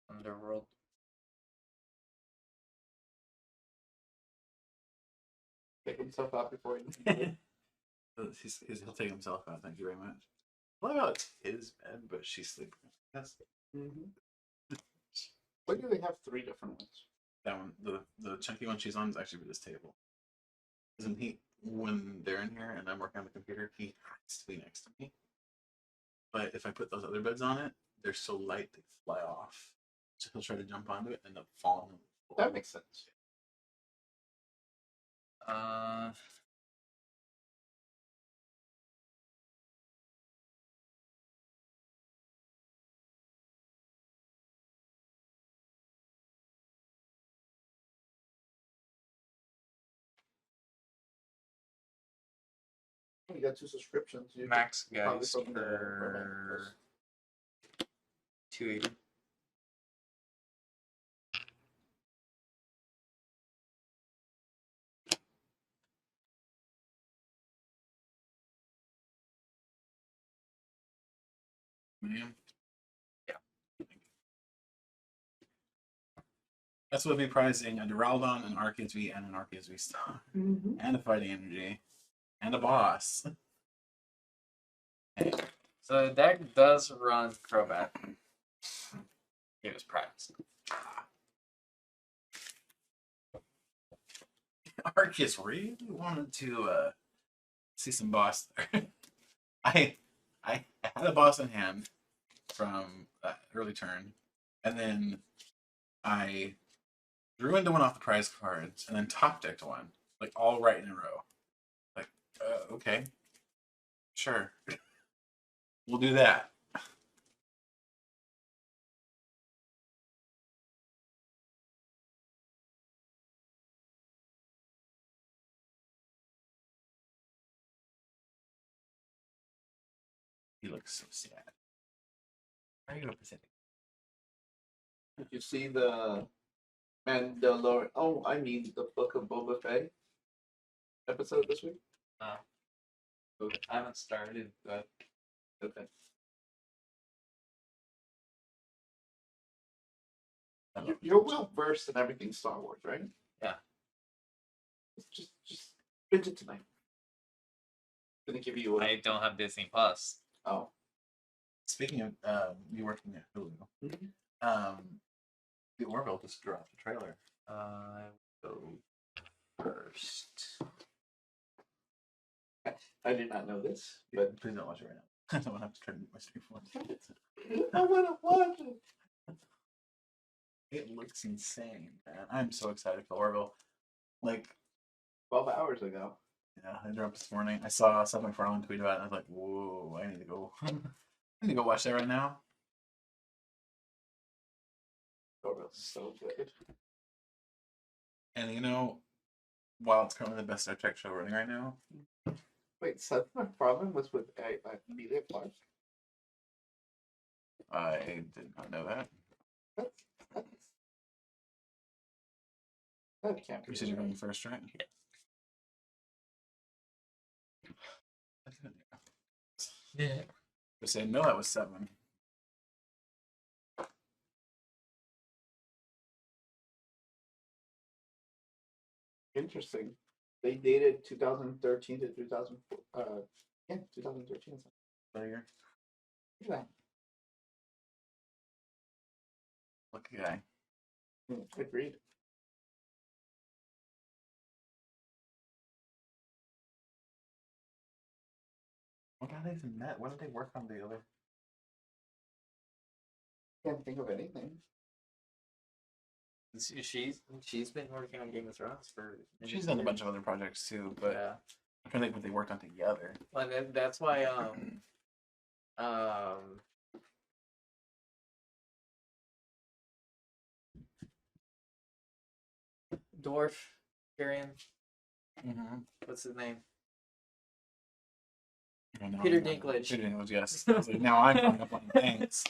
C: Underworld.
B: Take himself out before he.
A: He'll take himself out. Thank you very much. Well, I know it's his bed, but she's sleeping. Yes,
B: Why do they have 3 different ones?
A: that one. The chunky one she's on is actually with this table. Isn't he? When they're in here and I'm working on the computer, he has to be next to me. But if I put those other beds on it, they're so light they fly off. So he'll try to jump onto it and end up falling.
B: That makes sense. You got 2 subscriptions. You
C: Max
B: probably
C: Geist
B: from the
C: for 280.
A: Man.
C: Yeah.
A: That's what would be prizing a Duraldon, an Arceus V, and an Arceus V Star. And a fighting energy. And a boss. Hey.
C: So the deck does run Crobat. It was prized.
A: Arceus really wanted to see some boss there. I had a boss in hand from early turn, and then I drew into one off the prize cards, and then top decked one, like all right in a row. Like, okay, sure, we'll do that. He looks so sad. Why are you upset?
B: Did you see the Mandalorian? Oh, I mean the Book of Boba Fett episode this week.
C: I haven't started, but
B: Okay. You're well versed in everything Star Wars, right?
C: Yeah.
B: Just binge it tonight. Gonna give you a.
C: I don't have Disney Plus.
B: Oh.
A: Speaking of you working at Hulu, the Orville just dropped a trailer.
C: I go first.
B: I did not know this, but
A: Please don't watch it right now. I don't want to have to try to mute my stream for it.
B: I want to watch it.
A: It looks insane, man. I'm so excited for Orville. Like
B: 12 hours ago.
A: Yeah, I dropped this morning. I saw Seth MacFarlane tweet about it, and I was like, whoa, I need to go. I need to go watch that right now.
B: Oh, that's so good.
A: And you know, while it's currently the best Star Trek show running right now,
B: Wait, Seth MacFarlane was with Emilia Clarke?
A: I did not know that.
B: That's... That can't be
A: You said you're
B: right.
A: going first, right?
C: Yeah.
A: I said no, that was 7.
B: Interesting. They dated 2013 to 2004. 2013.
A: Failure.
B: Look at
A: Lucky guy.
B: that. Agreed.
A: What have they even met? What did they work on together?
B: Can't think of anything.
C: She's been working on Game of Thrones for.
A: She's done a bunch of other projects too, but
C: Yeah.
A: I don't think what they worked on together.
C: Well, that's why Dwarf Tyrion,
A: Mm-hmm.
C: what's his name?
A: I know.
C: Peter Dinklage.
A: Peter Dinklage, yes. I was like, now I'm coming up on things.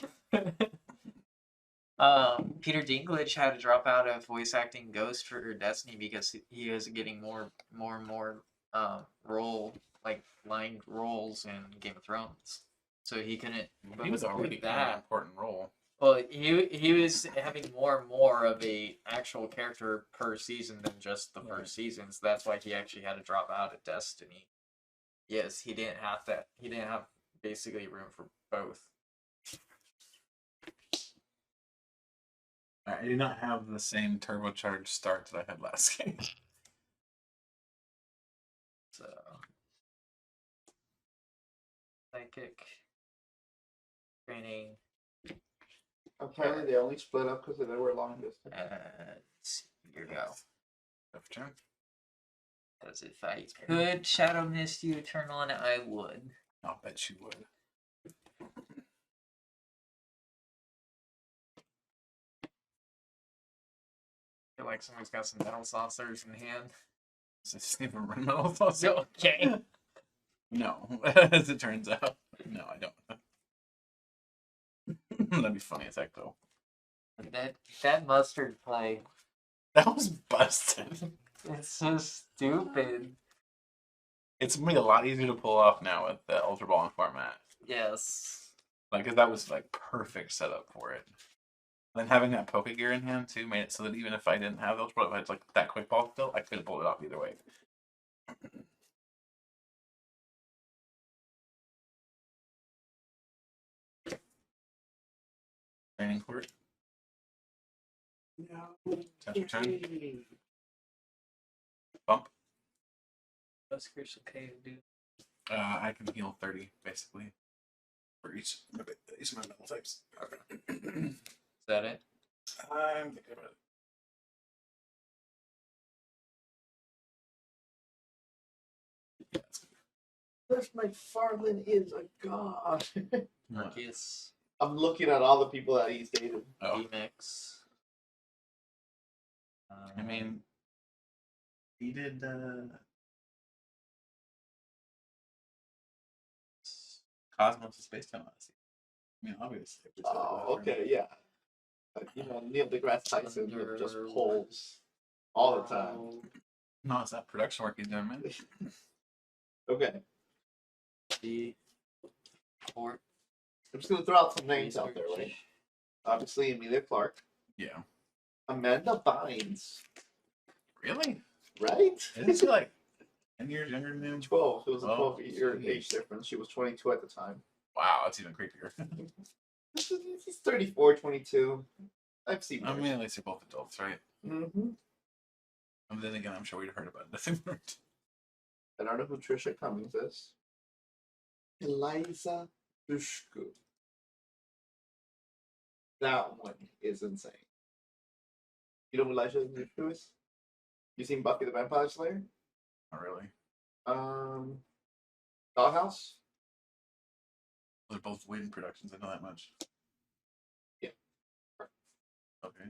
C: Peter Dinklage had to drop out of voice acting Ghost for Destiny because he was getting more and more line roles in Game of Thrones, so he couldn't.
A: He was already
C: with
A: playing an important role.
C: Well, he was having more and more of a actual character per season than just the first season, so that's why he actually had to drop out of Destiny. Yes, he didn't have that. He didn't have basically room for both.
A: I do not have the same turbocharged start that I had last game.
C: So, psychic training.
B: Apparently, they only split up because they were long distance.
C: Here we go.
A: Left turn.
C: Because if I could Shadow Mist you turn on, I would.
A: I'll bet you would.
C: I feel like somebody's got some metal saucers in hand.
A: Does this even run metal saucer?
C: Okay.
A: No, as it turns out. No, I don't. That'd be funny as heck, though.
C: That mustard play.
A: That was busted.
C: It's so stupid.
A: It's gonna be a lot easier to pull off now with the Ultra Ball format.
C: Yes.
A: Like, 'cause that was like perfect setup for it. And then having that Poke Gear in hand too made it so that even if I didn't have the Ultra Ball, if I had like that quick ball still, I could have pulled it off either way. Training court.
B: No.
A: Test return. Bump.
C: That's crucial. Okay, dude.
A: I can heal 30 basically for each of my metal types. Okay.
C: Is that it?
A: I'm thinking about it.
B: Chris MacFarlane is a god.
C: Marcus.
B: I'm looking at all the people that he's dated.
A: Oh,
C: D-Mix.
A: I mean, he did Cosmos of Space Time last season. I mean, obviously.
B: Oh, okay, yeah. You know, Neil deGrasse Tyson just pulls all the time.
A: No, it's that production work he's doing, man.
B: Okay,
C: D. Port.
B: I'm just gonna throw out some names out there, right? Obviously, Emilia Clarke,
A: Yeah.
B: Amanda Bynes,
A: Really?
B: right?
A: Isn't she like 10 years younger than him?
B: 12. It was a
A: Oh,
B: 12-year
A: geez.
B: age difference. She was 22 at the time.
A: Wow, that's even creepier.
B: He's 34, 22. I've seen
A: I
B: worse.
A: mean, at least they're both adults, right?
B: Mm-hmm.
A: And then again, I'm sure we'd heard about nothing.
B: I don't know who Trisha Cummings is. Eliza Dushku. That one is insane. You know who Eliza Dushku is? You seen Buffy the Vampire Slayer?
A: Not really.
B: Doghouse.
A: They're both Wayne Productions. I know that much.
B: Yeah.
A: Okay.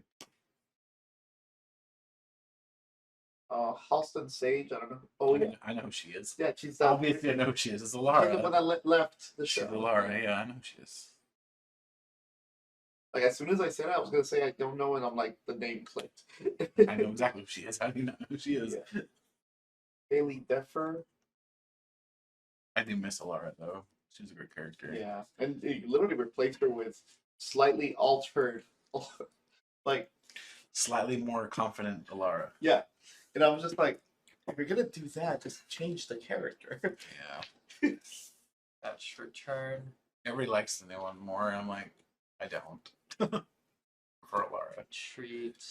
B: Halston Sage. I don't know. Oh yeah,
A: I know who she is.
B: yeah. She's
A: Obviously, I know who she is. It's
B: she's
A: Alara.
B: the one that left the
A: She's
B: show.
A: Alara. Yeah, I know who she is.
B: Like as soon as I said it, I was gonna say I don't know, and I'm like the name clicked.
A: I know exactly who she is. How do you not know who she is?
B: Yeah. Haley Deffer.
A: I do miss Alara though. She's a great character.
B: Yeah, and they literally replaced her with slightly altered, like
A: Slightly more confident Alara.
B: yeah. And I was just like, if you're gonna do that, just change the character.
A: Yeah.
C: That's return.
A: Everybody likes the new one more. And I'm like, I don't. For Alara.
C: Treat.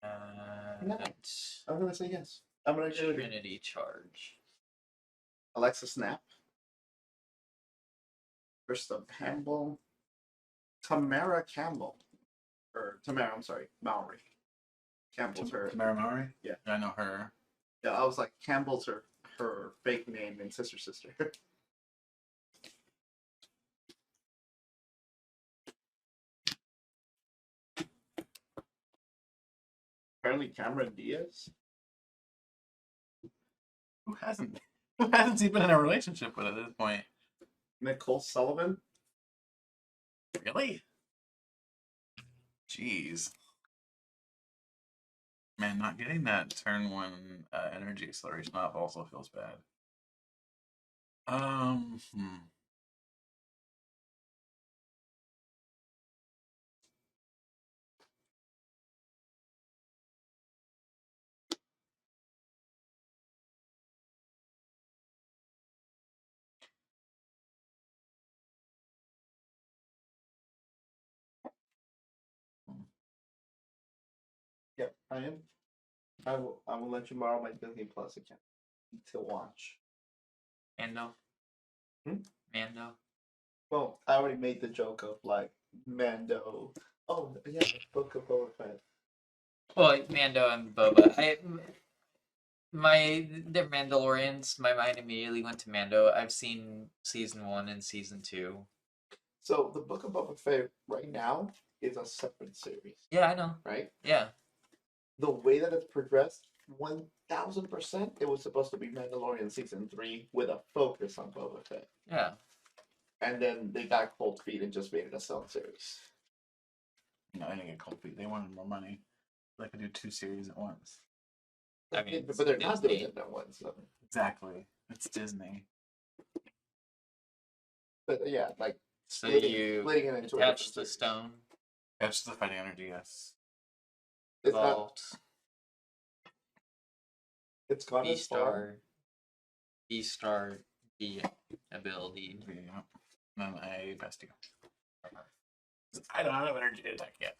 B: No. I'm gonna say yes. I'm gonna agree with you.
C: Trinity charge.
B: Alexa Snap. Krista Campbell. Tamara Campbell. Or Tamara, I'm sorry, Mallory. Campbell's her.
A: Tamara Mowry?
B: Yeah.
A: I know her.
B: Yeah, I was like, Campbell's her fake name in Sister. Apparently Cameron Diaz.
A: Who hasn't? Who hasn't he been in a relationship with at this point?
B: Nicole Sullivan.
A: Really? Jeez. Man, not getting that turn one energy acceleration off also feels bad.
B: Yep, I am. I will let you borrow my Disney Plus account to watch.
C: Mando.
B: Hmm?
C: Mando.
B: Well, I already made the joke of like Mando. Oh yeah, Book of Boba Fett.
C: Well, Mando and Boba. They're Mandalorians. My mind immediately went to Mando. I've seen season 1 and season 2.
B: So the Book of Boba Fett right now is a separate series,
C: Yeah, I know.
B: right?
C: Yeah.
B: The way that it's progressed, 1000%, it was supposed to be Mandalorian season 3 with a focus on Boba Fett,
C: Yeah.
B: and then they got cold feet and just made it a sell series.
A: No, they didn't get cold feet. They wanted more money. They could do 2 series at once.
C: I mean,
B: but they're not doing
C: Disney.
B: it at once. So.
A: Exactly. It's Disney.
B: But yeah, like
C: So
B: splitting
C: you
B: it into a
C: attach
B: different
C: the
B: series.
C: stone.
A: That's the fighting energy, yes.
B: It's not.
C: Vault.
B: It's gone
C: B
B: as far.
C: star. B star. B ability.
A: Yeah. Then I best you. I don't have energy to attack yet.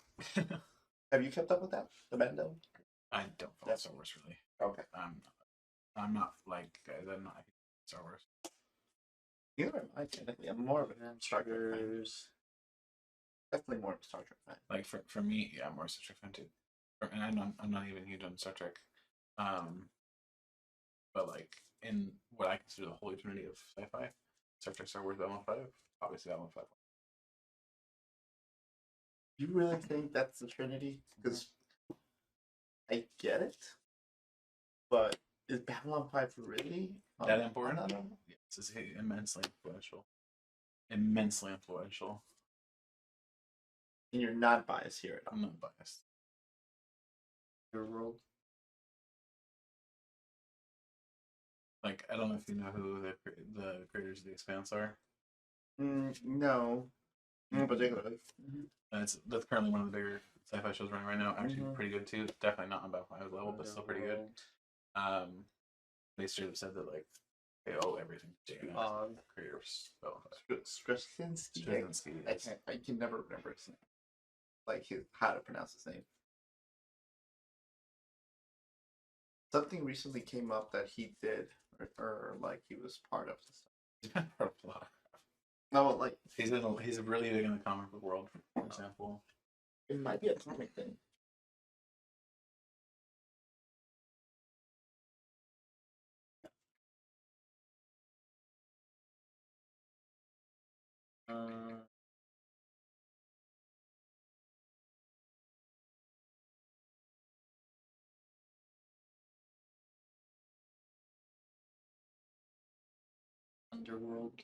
B: Have you kept up with that? The Mendo?
A: I don't follow Star Wars really.
B: Okay.
A: I'm not like I'm not Star Wars.
B: Neither am I technically. I'm more of a Star Trek fan.
C: Adventures.
B: Definitely more of a Star Trek fan.
A: Like for me, yeah, I'm more a Star Trek fan too. And I'm not even huge on Star Trek. But like in what I consider the holy trinity of sci-fi, Star Trek, Star Wars, Babylon 5, obviously Babylon 5.
B: You really think that's the Trinity? Because I get it, but is Babylon 5 really
A: That important?
B: I don't know.
A: Yes, it's immensely influential. Immensely influential.
B: And you're not biased here at all.
A: I'm not biased.
C: Your world.
A: Like I don't know if you know who the creators of the Expanse are.
B: No, not particularly.
A: And that's currently one of the bigger sci-fi shows running right now. Actually, pretty good too. Definitely not on Babylon 5 level, but still pretty good. They straight up said that like they owe everything to creators.
B: Straczynski.
A: Straczynski.
B: I can never remember his name. Like how to pronounce his name. Something recently came up that he did, or like he was part of this.
A: He's been part of a lot.
B: No, like
A: He's really big in the comic book world, for example.
B: it might be a comic thing.
C: Underworld.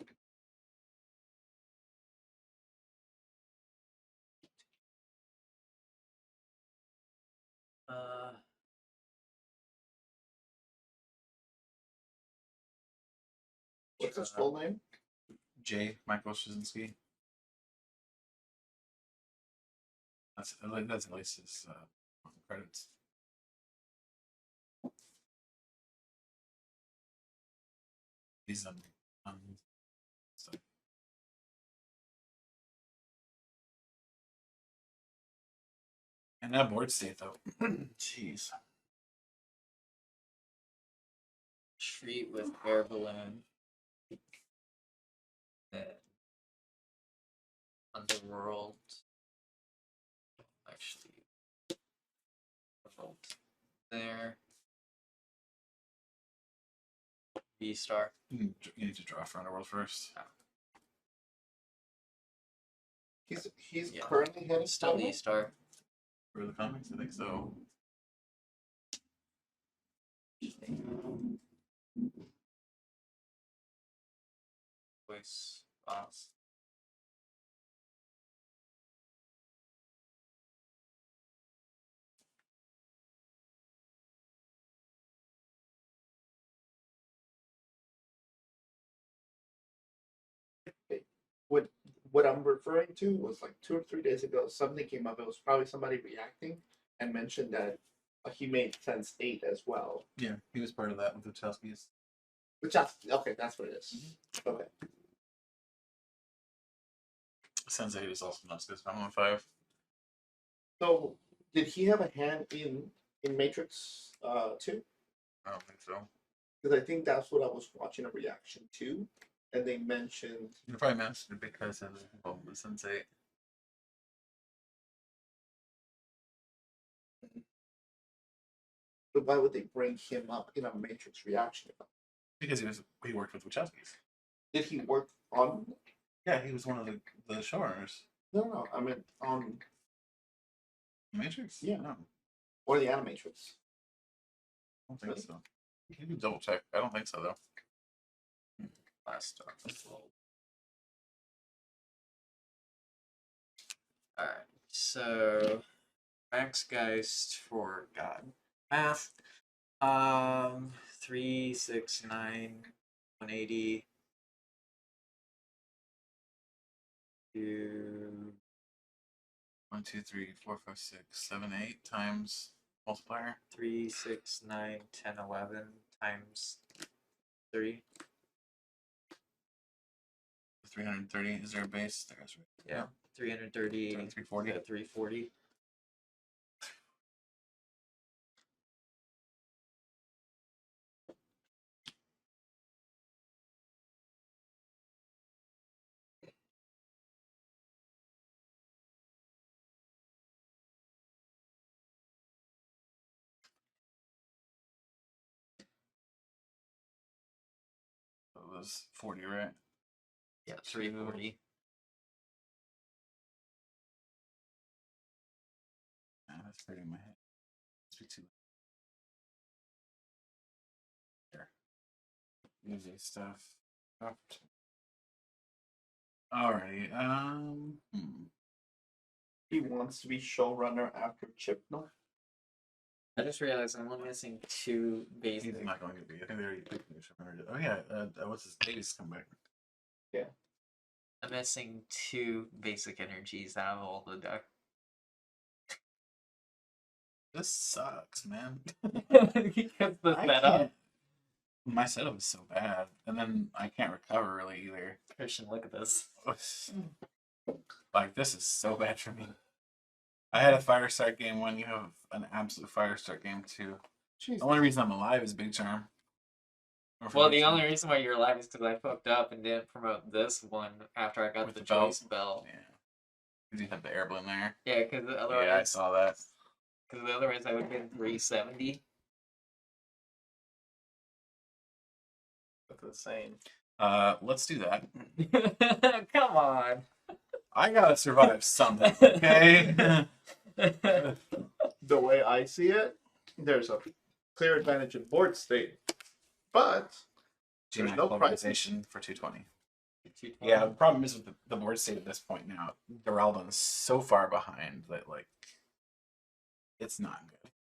B: What's his full name?
A: J. Michael Straczynski. That's at least his credits. He's stuff. And that board state though. Jeez.
C: Treat with air balloon. Then Underworld. Actually, Revolt there. V star.
A: You need to draw for Underworld first.
B: He's
C: Yeah.
B: currently heading
C: Still
B: final?
C: V star.
A: For the comics, I think so.
C: Voice boss.
B: What I'm referring to was like 2 or 3 days ago, something came up. It was probably somebody reacting and mentioned that he made Sense 8 as well.
A: Yeah, he was part of that with the Chelsea's.
B: Which that's okay, that's what it is. Okay.
A: Sense 8 is also nuts because I'm on 5.
B: So did he have a hand in Matrix 2?
A: I don't think so.
B: Because I think that's what I was watching a reaction to. And they mentioned
A: You probably mastered because of the Sense 8.
B: but why would they bring him up in a Matrix reaction?
A: Because he worked with Wachowskis.
B: Did he work on
A: Yeah, he was one of the showrunners.
B: no, I mean on
A: Matrix?
B: Yeah.
A: No, I
B: or the Animatrix.
A: don't think
B: Really?
A: so. You can double check. I don't think so though.
C: Last star. Alright, so Max Geist for God. Math. 3, 6, 9, 180. 2,
A: 1, 2, 3, 4, 5, 6, 7, 8 times multiplier.
C: 3, 6, 9, 10, 11 times 3.
A: 330. Is there a base? There's
C: Yeah. 330, 80,
A: 340.
C: 340.
A: So it was 40, right?
C: Yeah, 340.
A: That's hurting my head. Let's be too. There. Easy stuff. Alrighty.
B: He wants to be showrunner after Chibnall.
C: I just realized I'm only missing 2
A: He's
C: basic.
A: not going to be. I think they already picked the showrunner. Oh yeah. What's his Davis come back?
C: I'm missing 2 basic energies out of all the deck.
A: This sucks, man.
C: Because the
A: I
C: setup.
A: can't- My setup is so bad, and then I can't recover really either.
C: Christian, look at this.
A: Like this is so bad for me. I had a fire start game 1. You have an absolute fire start game 2.
B: Jeez.
A: The only reason I'm alive is Big Charm.
C: Well, the only reason why you're alive is because I fucked up and didn't promote this one after I got
A: With
C: the
A: the belt?
C: choice belt.
A: Yeah. Because you have the air balloon there.
C: Yeah, because
A: Yeah, I
C: otherwise,
A: saw that.
C: I would have been 370.
B: That's insane.
A: Let's do that.
C: Come on.
A: I gotta survive something, okay?
B: The way I see it, there's a clear advantage in board state, but there's
A: GMAC
B: no prices.
A: polarization for 220. Yeah, the problem is with the board state at this point now. Geraldo's so far behind that like it's not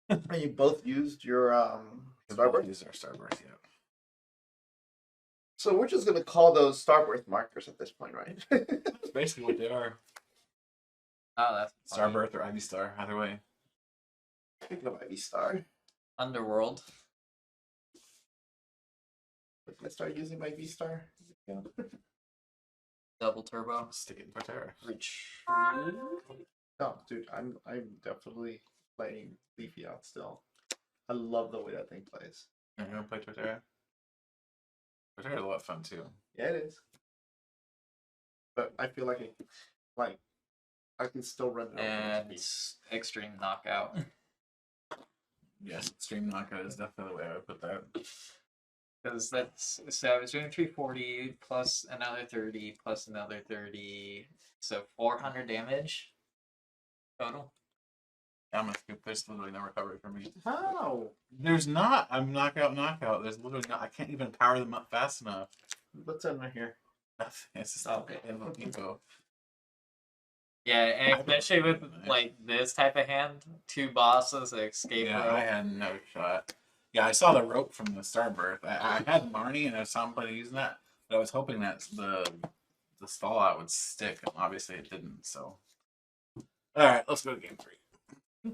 A: good.
B: And you both used your
A: We both
B: Starburst.
A: use our Starburst, yeah.
B: So we're just gonna call those Starburst markers at this point, right?
A: That's basically what they are.
C: Oh, that's funny.
A: Starbirth or Ivy Star, either way.
B: Speaking of Ivy Star,
C: Underworld.
B: if I start using my V Star, yeah.
C: Double turbo.
A: Stick it in Portera.
C: Reach.
B: No, dude, I'm definitely playing Leafy out still. I love the way that thing plays.
A: You're gonna play Torterra? Torterra's a lot of fun too.
B: Yeah, it is. But I feel like I can still run it over
C: And
B: with speed.
C: extreme knockout.
A: Yes, Extreme Knockout is definitely the way I would put that.
C: Because that's so I was doing 340 plus another 30 plus another 30, so 400 damage total.
A: I'm gonna scoop. There's literally no recovery for me.
B: How?
A: There's not. I'm knockout. There's literally not. I can't even power them up fast enough.
B: What's in here?
A: Nothing. It's just
C: Okay.
A: info.
C: Yeah, and especially with like this type of hand, 2 bosses, escape
A: Yeah,
C: rope.
A: I had no shot. Yeah, I saw the rope from the Starbirth. I had Marnie and I saw somebody using that, but I was hoping that the stall out would stick. And obviously, it didn't. So, all right, let's go to game 3.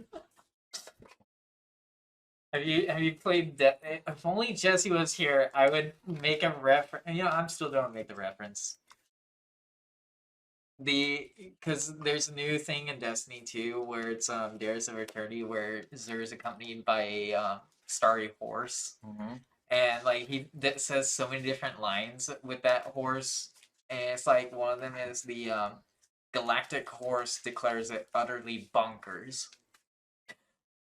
C: Have you played if only Jesse was here, I would make a reference. You know, I'm still gonna make the reference. Because there's a new thing in Destiny 2 where it's Dares of Eternity where Xur accompanied by a starry horse, and like that says so many different lines with that horse, and it's like one of them is the galactic horse declares it utterly bonkers.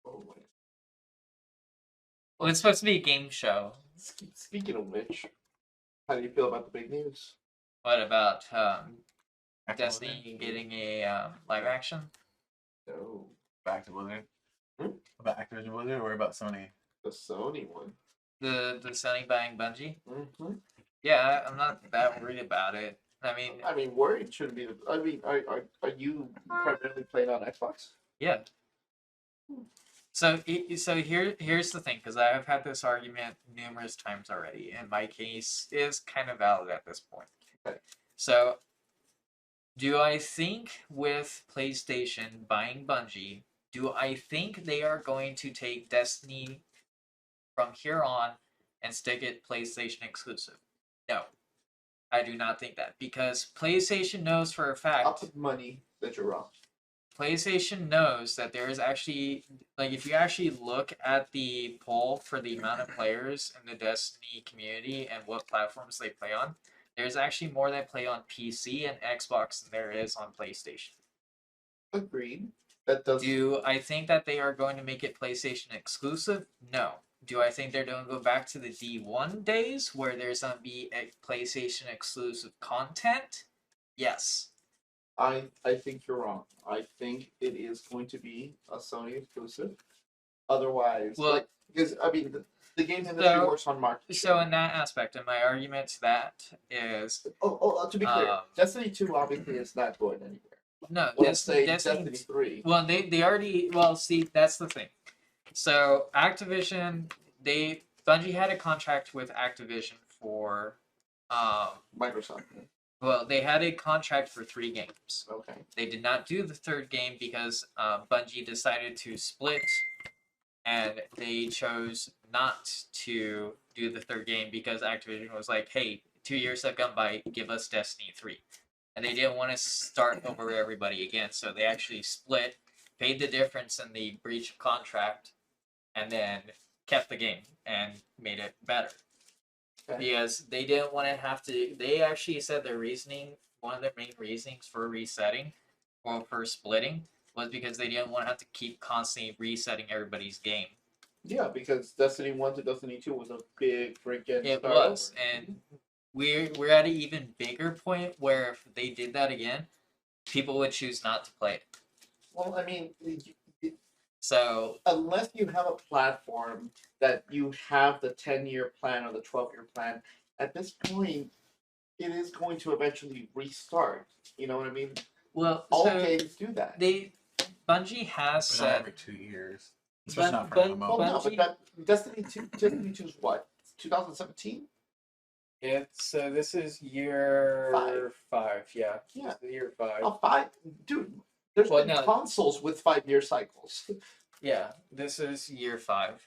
B: Oh my.
C: Well, it's supposed to be a game show.
B: Speaking of which, how do you feel about the big news?
C: What about Destiny getting a live action?
B: No,
A: Back to Blizzard.
B: Hmm?
A: About Activision Blizzard or about Sony?
B: the Sony one.
C: The Sony buying Bungie?
B: Mm-hmm.
C: Yeah, I'm not that worried about it. I mean,
B: worried shouldn't be. I mean, are you primarily playing on Xbox?
C: yeah. So here's the thing, because I have had this argument numerous times already, and my case is kind of valid at this point.
B: Okay.
C: So, do I think with PlayStation buying Bungie, do I think they are going to take Destiny from here on and stick it PlayStation exclusive? No, I do not think that, because PlayStation knows for a fact.
B: I'll put money that you're wrong.
C: PlayStation knows that there is actually, like, if you actually look at the poll for the amount of players in the Destiny community and what platforms they play on, there's actually more that play on PC and Xbox than there is on PlayStation.
B: Agreed. That does.
C: Do I think that they are going to make it PlayStation exclusive? No. Do I think they're going to go back to the D1 days where there's going to be a PlayStation exclusive content? Yes.
B: I think you're wrong. I think it is going to be a Sony exclusive. Otherwise,
C: Well,
B: because I mean, the game industry works on market.
C: So in that aspect, and my argument to that is
B: to be clear, Destiny 2 obviously is not going anywhere.
C: no.
B: Let's say
C: Destiny
B: Destiny 3.
C: Well, they already. Well, see, that's the thing. So Activision, Bungie had a contract with Activision for,
B: Microsoft.
C: well, they had a contract for 3 games.
B: Okay.
C: They did not do the 3rd game because Bungie decided to split, and they chose not to do the 3rd game because Activision was like, "Hey, 2 years have gone by, give us Destiny 3." And they didn't want to start over everybody again, so they actually split, paid the difference in the breach of contract, and then kept the game and made it better.
B: Okay.
C: Because they didn't want to have to. They actually said their reasoning, one of their main reasonings for resetting or for splitting, was because they didn't want to have to keep constantly resetting everybody's game.
B: Yeah, because Destiny 1 to Destiny 2 was a big freaking.
C: It
B: start
C: was,
B: over.
C: and we're at an even bigger point where if they did that again, people would choose not to play it.
B: Well, I mean,
C: So
B: unless you have a platform that you have the 10-year plan or the 12-year plan, at this point, it is going to eventually restart. You know what I mean?
C: well,
B: All
C: so
B: games do that.
C: Bungie has
A: But not
C: said
A: every 2 years. Especially not for
C: Bun-
A: MMO.
B: Well, no,
C: Bungie-
B: but that Destiny 2 is what? 2017?
D: Yeah, so this is year 5. Yeah.
B: Yeah.
D: This is year 5.
B: Oh, 5, dude. There's
C: Well,
B: been
C: no.
B: consoles with 5-year cycles.
C: Yeah, this is year 5.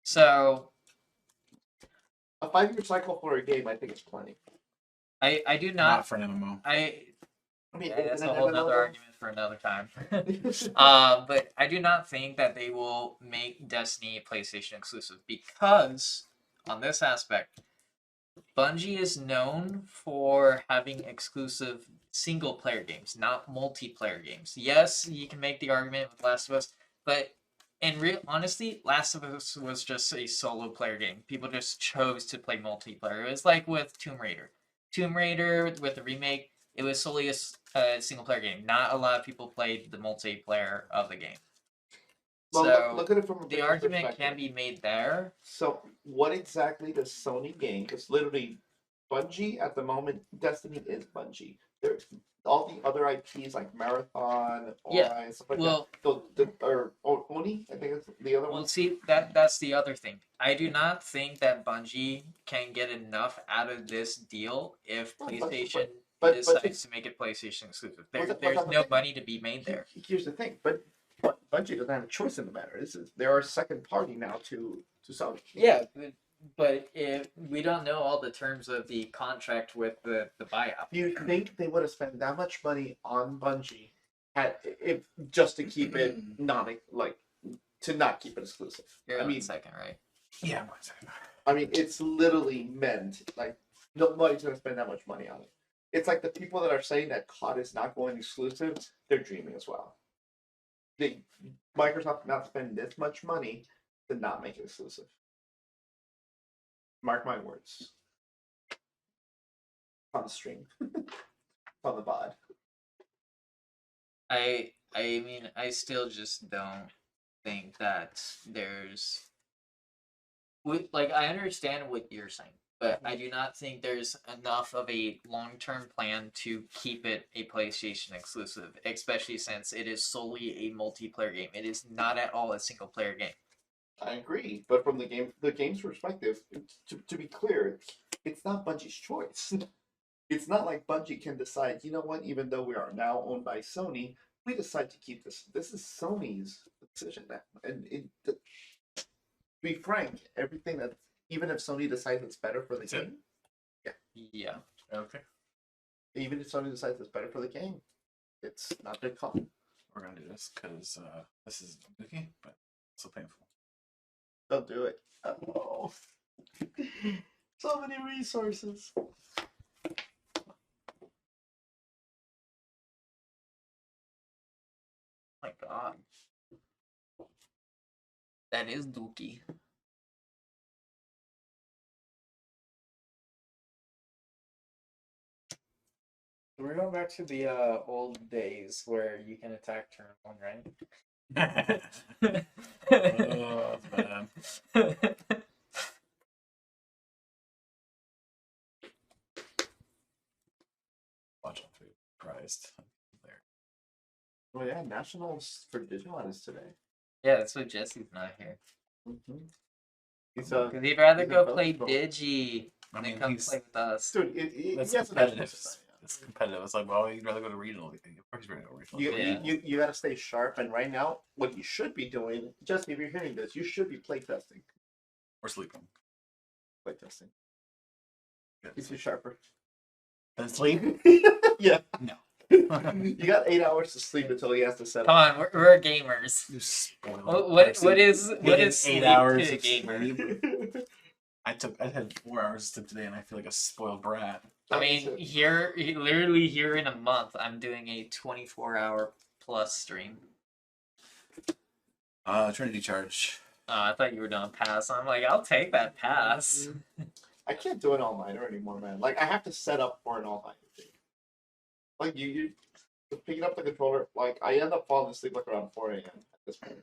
C: So
B: A 5-year cycle for a game, I think, is plenty.
C: I do
A: Not
C: not
A: for an MMO.
B: I mean,
C: yeah, that's a
B: and
C: whole
B: another
C: other
B: one-
C: argument for another time. But I do not think that they will make Destiny PlayStation exclusive because, on this aspect, Bungie is known for having exclusive single player games, not multiplayer games. Yes, you can make the argument with Last of Us, but honestly, Last of Us was just a solo player game. People just chose to play multiplayer. It was like with Tomb Raider. Tomb Raider with the remake, it was solely a single player game. Not a lot of people played the multiplayer of the game.
B: Well,
C: So
B: look at it from a
C: the
B: business
C: argument
B: perspective.
C: can be made there.
B: So, what exactly does Sony gain? Because literally, Bungie at the moment, Destiny is Bungie. There's all the other IPs like Marathon,
C: Yeah,
B: Ori, stuff like
C: Well,
B: that. Or Oni, I think it's the other
C: well,
B: one.
C: see that's the other thing. I do not think that Bungie can get enough out of this deal if
B: Well,
C: PlayStation
B: but
C: decides to make it PlayStation exclusive. There's no money to be made there.
B: Here's the thing, but Bungie doesn't have a choice in the matter. They're a second party now to Sony.
C: Yeah, but if we don't know all the terms of the contract with the buyout.
B: Do you think they would have spent that much money on Bungie if just to keep it to not keep it exclusive?
C: You're
B: I
C: on
B: mean,
C: second, right?
A: Yeah, 1 second.
B: I mean, it's literally meant like nobody's gonna spend that much money on it. It's like the people that are saying that COD is not going exclusive, they're dreaming as well. Microsoft not spend this much money to not make it exclusive. Mark my words. On the stream. On the VOD.
C: I mean, I still just don't think that there's like I understand what you're saying, but I do not think there's enough of a long-term plan to keep it a PlayStation exclusive, especially since it is solely a multiplayer game. It is not at all a single-player game.
B: I agree, but from the game's perspective, to be clear, it's not Bungie's choice. It's not like Bungie can decide, you know what, even though we are now owned by Sony, we decide to keep this. This is Sony's decision now. And to be frank, everything that, even if Sony decides it's better for the
A: That's it?
B: game,
C: Yeah.
A: Okay.
B: even if Sony decides it's better for the game, it's not their call.
A: We're gonna do this because this is okay, but so painful.
B: Don't do it. Oh. So many resources.
C: My God. That is dookie.
D: We're going back to the old days where you can attack turn 1, right?
A: Oh, man. Watch out for you. Surprised. There.
B: Oh yeah, Nationals for Digimon is today.
C: Yeah, that's why Jesse's not here.
B: Mm-hmm. He's
C: Because he'd rather
B: he's
C: go
B: a
C: play
B: phone
C: Digi
A: I
C: than
A: mean,
C: come
A: he's,
C: play with us.
B: dude.
A: that's
B: Yes,
A: competitive. It's competitive. It's like, well, you'd rather go to regional. Of course, you're gonna go regional.
B: You got to stay sharp. And right now, what you should be doing, just if you're hearing this, you should be playtesting.
A: Or sleeping.
B: Playtesting.
A: Good.
B: Keeps you sharper.
A: Then sleep?
B: Yeah.
A: No.
B: You got 8 hours to sleep until he has to set
C: Come
B: up.
C: on, we're gamers.
A: You spoil
C: What is
A: Getting
C: sleep
A: 8 hours
C: to a
A: of
C: gamer?
A: sleep. I had 4 hours of sleep today, and I feel like a spoiled brat.
C: I mean, literally here in a month, I'm doing a 24-hour plus stream.
A: Trinity charge.
C: I thought you were doing pass. I'm like, I'll take that pass.
B: I can't do an all-nighter anymore, man. Like I have to set up for an all-nighter. Like you just picking up the controller. Like I end up falling asleep like around 4 a.m. at this point.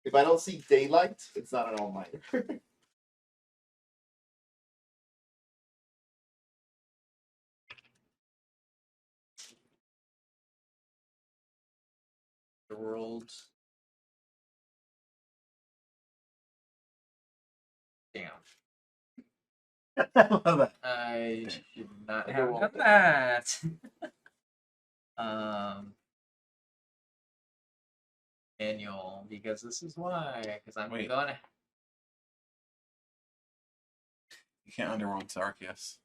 B: If I don't see daylight, it's not an all-nighter.
C: The world. Damn.
A: I love that.
C: I should not
B: I
C: have
B: go
C: done
B: all
C: that. um, Manual, because this is why. Because I'm
A: Wait.
C: gonna.
A: You can't underworld to Arceus.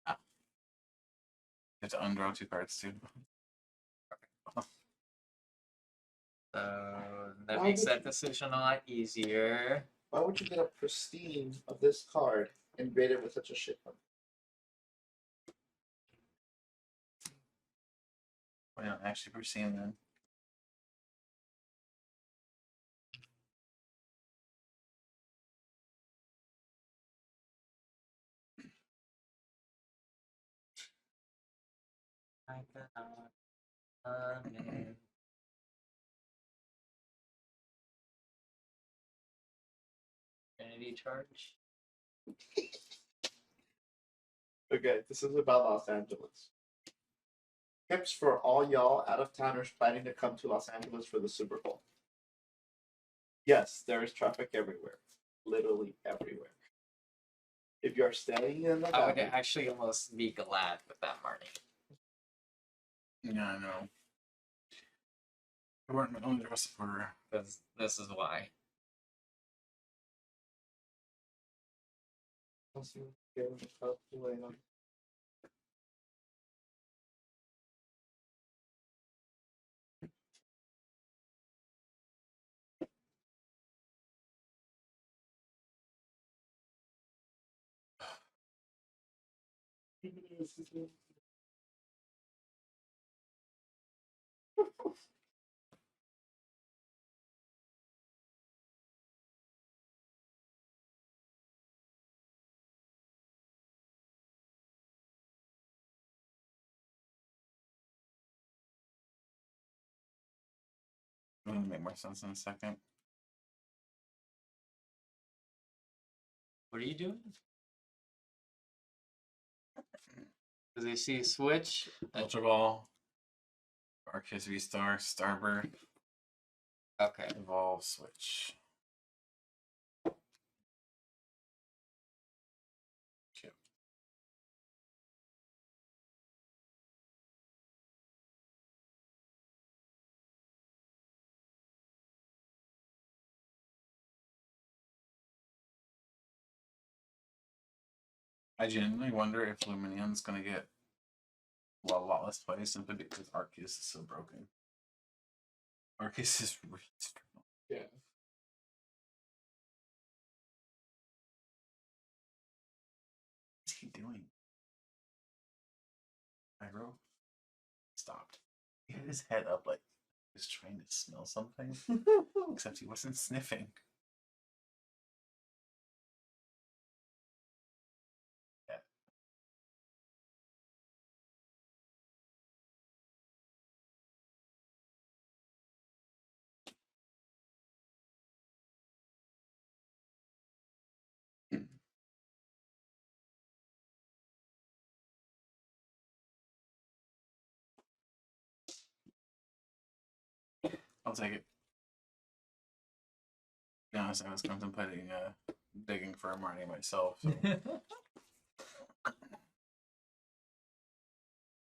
C: Ah.
A: You have to undraw 2 cards too.
C: So that
B: Why
C: makes
B: would
C: that
B: you-
C: decision a lot easier.
B: Why would you get a pristine of this card and grade it with such a shit one?
A: We're not actually proceeding then.
C: I cannot unend. Infinity charge.
B: Okay, this is about Los Angeles. Tips for all y'all out of towners planning to come to Los Angeles for the Super Bowl. Yes, there is traffic everywhere. Literally everywhere. If you're staying in the
C: I would
B: valley,
C: actually almost be glad with that, Marty.
A: Yeah, I know. We weren't my own dress supporter.
C: Because this is why.
A: It'll make more sense in a second.
C: What are you doing? Does he see switch?
A: Ultra Ball. Arceus V-Star. Starbird.
C: Okay.
A: Evolve. Switch. Cute. I genuinely wonder if Luminion's gonna get a lot less play simply because Arceus is so broken. Arceus is really strong.
B: Yeah.
A: What's he doing? Pyro stopped. He had his head up like he was trying to smell something, except he wasn't sniffing. Yeah. I'll take it. To be honest, I was contemplating digging for a Marnie myself. So.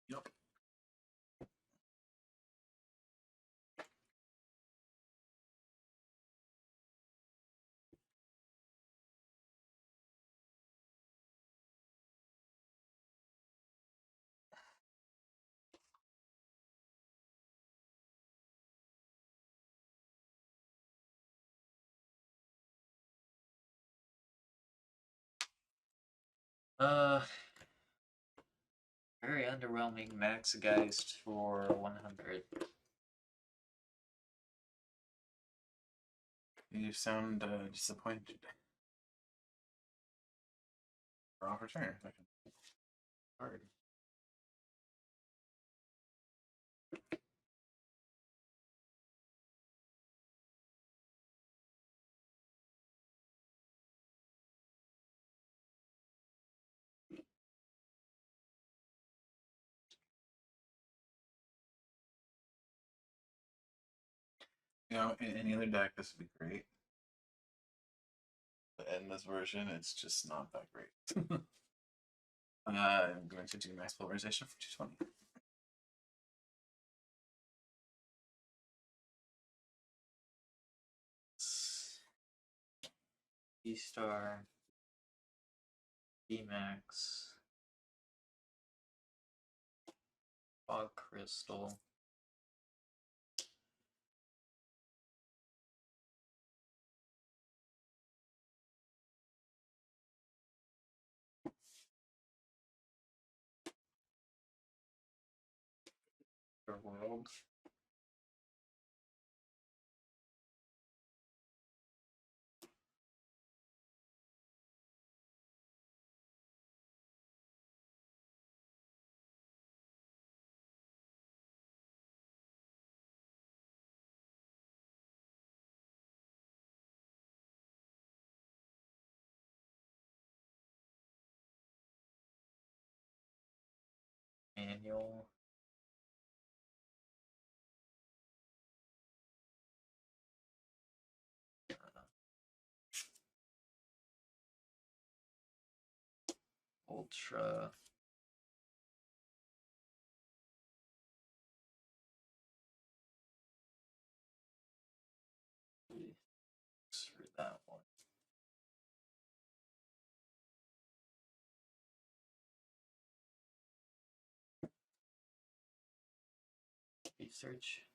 A: Yep.
C: Uh, very underwhelming max geist for 100.
A: You sound disappointed. Or off return. Hard. You know, in any other deck, this would be great. But in this version, it's just not that great. I'm going to do max polarization for 220.
C: B star, B max, fog crystal. The world. Manual. Ultra. For that one. Research.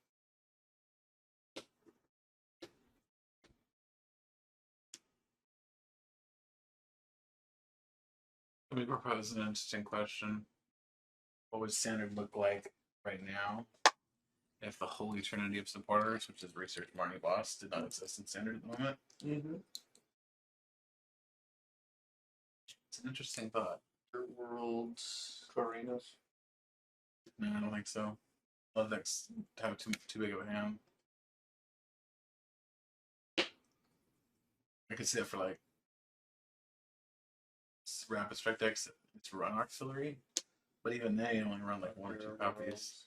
A: Let me propose an interesting question. What would standard look like right now if the Holy Trinity of Supporters, which is Research Marnie Boss, did not exist in standard at the moment?
B: Mm-hmm.
A: It's an interesting thought.
C: Worlds.
B: Corinos.
A: No, I don't think so. A lot of decks have too big of a hand. I could see that for like rapid strike decks to run auxiliary, but even they only run like one or two copies.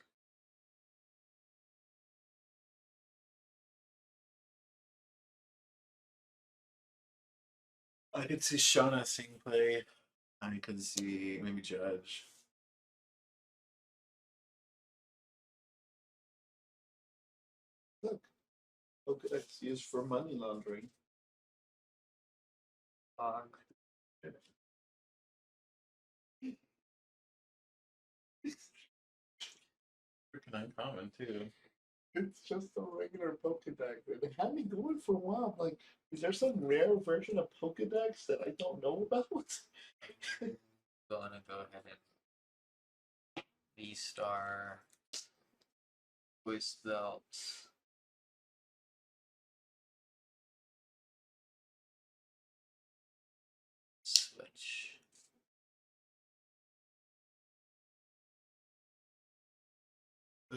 A: I could see Shauna seeing play. I could see maybe Judge.
B: Look. Pokedex used for money laundering.
C: Fog.
A: Freaking uncommon too.
B: It's just a regular Pokedex. They had me going for a while. I'm like, is there some rare version of Pokedex that I don't know about?
C: Gonna go ahead and B star. Voice belt. Switch.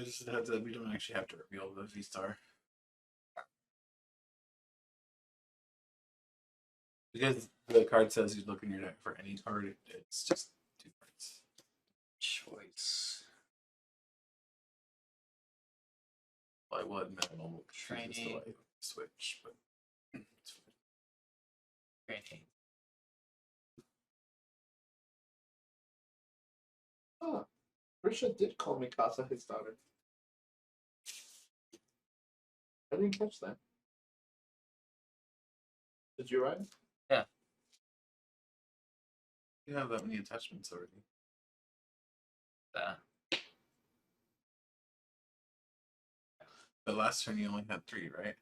A: Just a heads up, we don't actually have to reveal the V-Star. Because the card says you look in your deck for any card, it's just 2 cards.
C: Choice.
A: Well, I would minimal
C: Training.
A: chooses to like switch, but it's fine.
C: Training.
B: Oh, Risha did call Mikasa his daughter. I didn't catch that. Did you write?
A: You have that many attachments already.
C: That.
A: The last turn you only had 3, right?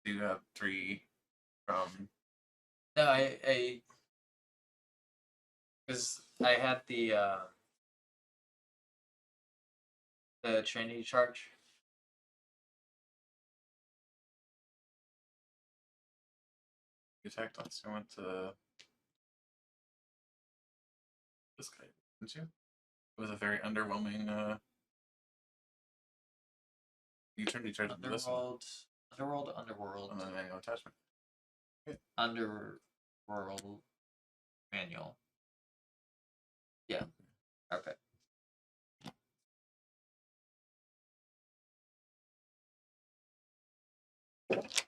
A: You have 3 from.
C: No, I because I had the Trinity charge.
A: You attacked us. I went to this guy, didn't you? It was a very underwhelming. You tried to do this one.
C: Underworld.
A: And then manual attachment.
C: Underworld manual. Yeah. Okay. Let's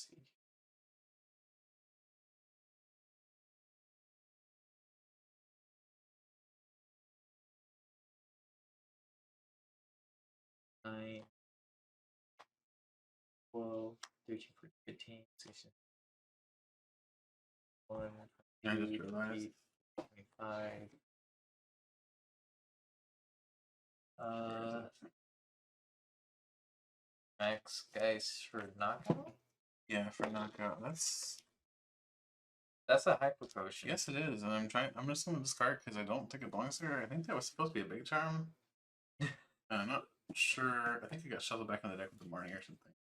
C: see. Nine, 12, 13, 14, 15, 16, 1,
A: I just
C: 8,
A: realized.
C: 25. Max guys for knockout?
A: Yeah, for knockout. That's
C: That's a hyper potion.
A: yes, it is. And I'm just gonna discard because I don't think it belongs there. I think that was supposed to be a big charm. I'm not sure. I think it got shuffled back in the deck with the morning or something.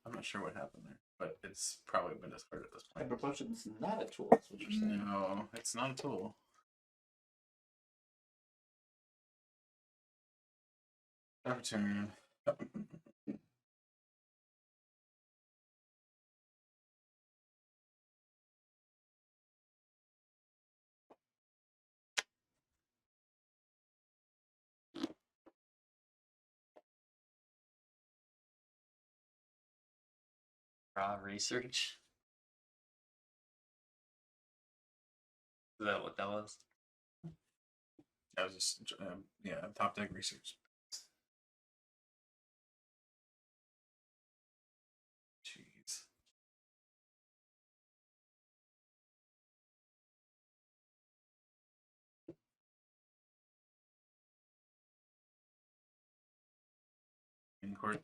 A: I'm not sure what happened there, but it's probably been discarded at this point.
B: Hyper Potion's not a tool, that's what you're saying.
A: No, it's not a tool. Turn.
C: Raw research. Is that what that was?
A: I was just yeah, top deck research. Jeez. In court.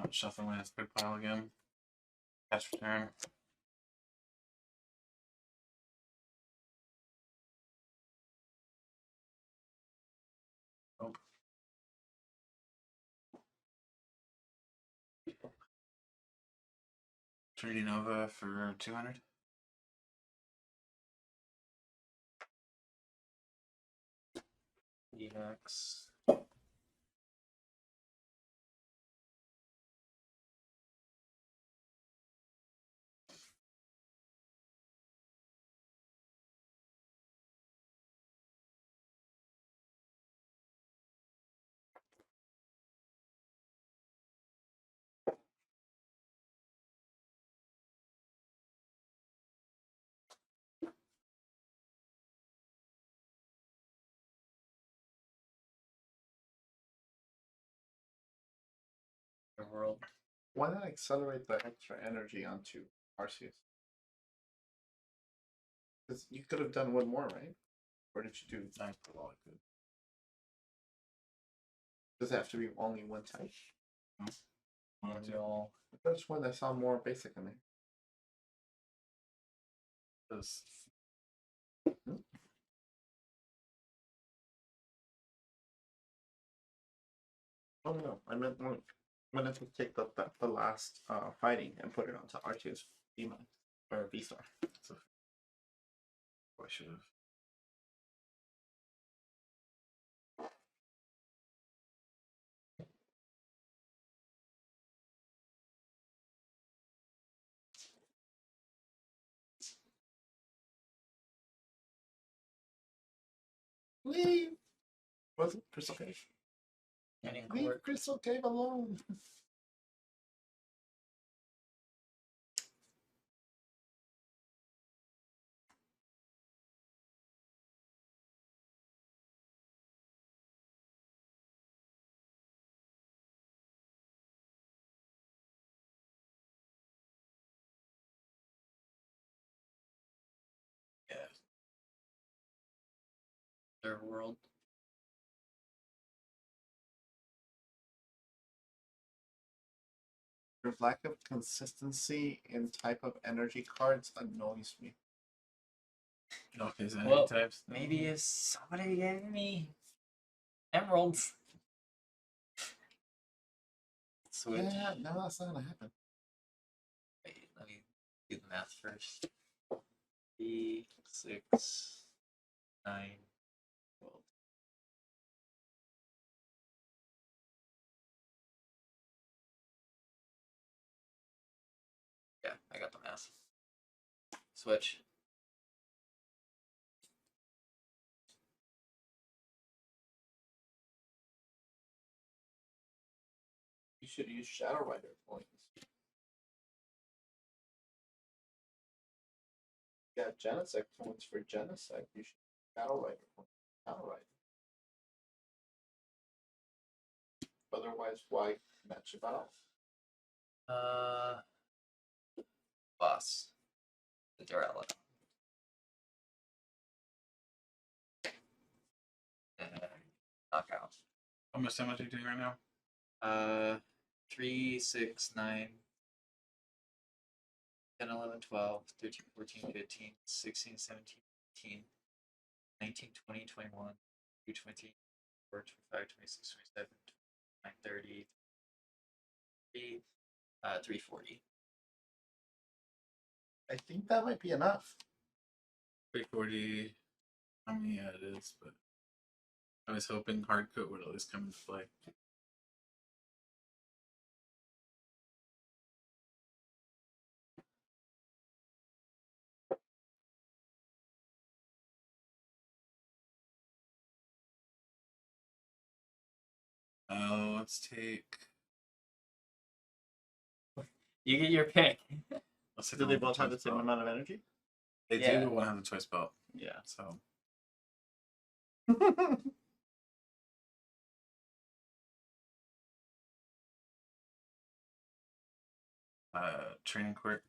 A: Shuffle my big pile again. Catch return. Oh. Trinity Nova for 200.
C: Emax. The world.
B: Why not accelerate the extra energy onto Arceus? Because you could have done one more, right? Or did you do?
A: I put all I could.
B: Does it have to be only one type?
C: Manual.
B: That's one I saw more basic in there.
A: This.
B: Oh no, I meant to take the last fighting and put it onto Arceus V or V Star.
A: So I should have.
B: Leave. Was it Crystal Cave?
C: And in
B: Leave
C: court.
B: Crystal Cave alone.
A: Yeah.
C: Their world.
B: The lack of consistency in type of energy cards annoys me.
A: Okay, so
C: Well,
A: types.
C: maybe if somebody gave me emeralds. Switch.
B: Yeah, no, that's not gonna happen.
C: Wait, let me do the math first. 3, 6, 9, 12. Yeah, I got the math. Switch.
B: You should use Shadow Rider points. You got Genesect points for Genesect. You should Shadow Rider points. Shadow Rider. Otherwise, why match it out?
C: Boss. The Durella. Knockout.
A: How much damage are you doing right now?
C: 3, 6, 9, 10, 11, 12, 13, 14, 15, 16, 17, 18, 19, 20, 21, 22, 24, 25, 26, 27, 29, 30, 340.
B: I think that might be enough.
A: 340. I mean, yeah, it is, but I was hoping hardcoat would at least come into play. Let's take.
C: You get your pick.
A: Let's take
B: Do they
A: the
B: both have the
A: choice
B: same
A: belt.
B: amount of energy?
A: They
C: Yeah.
A: do, but one has a choice belt.
B: Yeah.
A: So training court.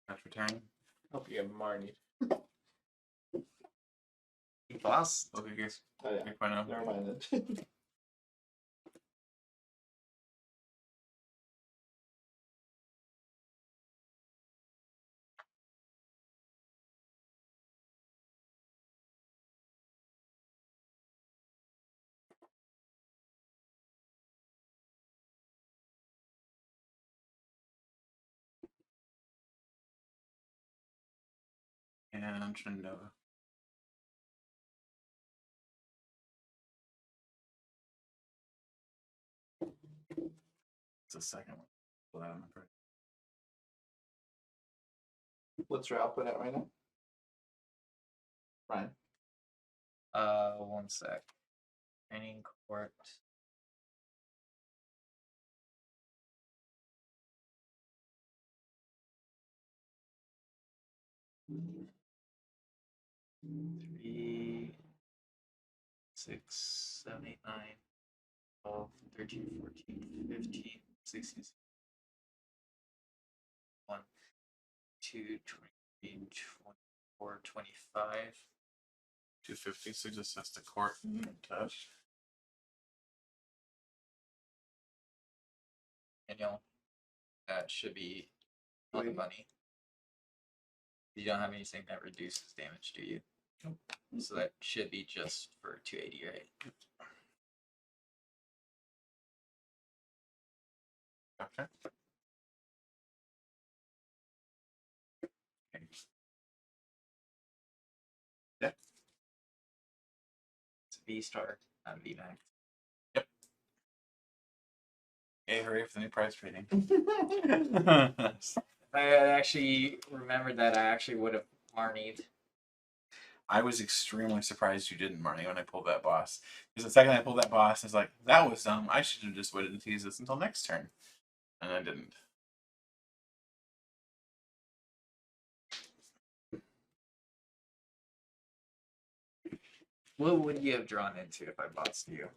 A: That's return.
B: Hope you get Marnie.
C: Boss.
A: Okay, guys.
B: Oh yeah.
A: 3.0.
B: Never mind then.
A: And Trinova. It's the second one. Pull that on the first.
B: What's your output at right now? Ryan.
C: 1 sec. Training court. Three, 6, 7, 8, 9, 12, 13, 14, 15, 16, 1, 2, 23, 24, 25.
A: 250, so just has to court and touch.
C: Daniel, that should be on the bunny. You don't have anything that reduces damage, do you?
A: Nope.
C: So that should be just for 280, right?
A: Okay. Yeah.
C: It's a V star, not a V max.
A: Yay, hurry for the new price rating.
C: If I had actually remembered that, I actually would have Marnied.
A: I was extremely surprised you didn't, Marnie, when I pulled that boss. Because the second I pulled that boss, I was like, that was dumb. I should have just waited and teased this until next turn. And I didn't.
C: What would you have drawn into if I bossed you?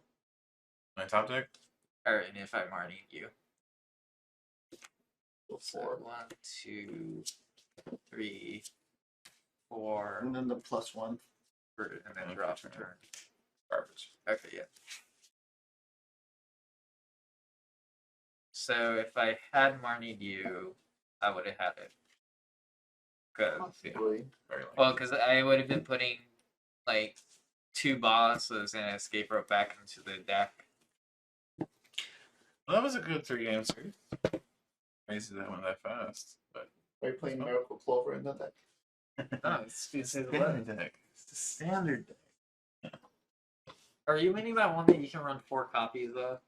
A: My top deck?
C: Or and if I Marnied you?
B: Go
C: So
B: for it.
C: 1, 2, 3, for
B: And then the +1.
C: and then drop turn.
A: Garbage.
C: Okay, yeah. So if I had Marnie Dew, I would have had it. Cause
B: Possibly.
A: Very likely.
C: well, because I would have been putting like 2 bosses and escape rope back into the deck.
A: Well, that was a good 3-game series. Crazy that went that fast, but
B: Are you playing Miracle Clover in the deck?
C: No, it's
A: standard deck. It's the standard deck.
C: Are you meaning that one that you can run 4 copies of?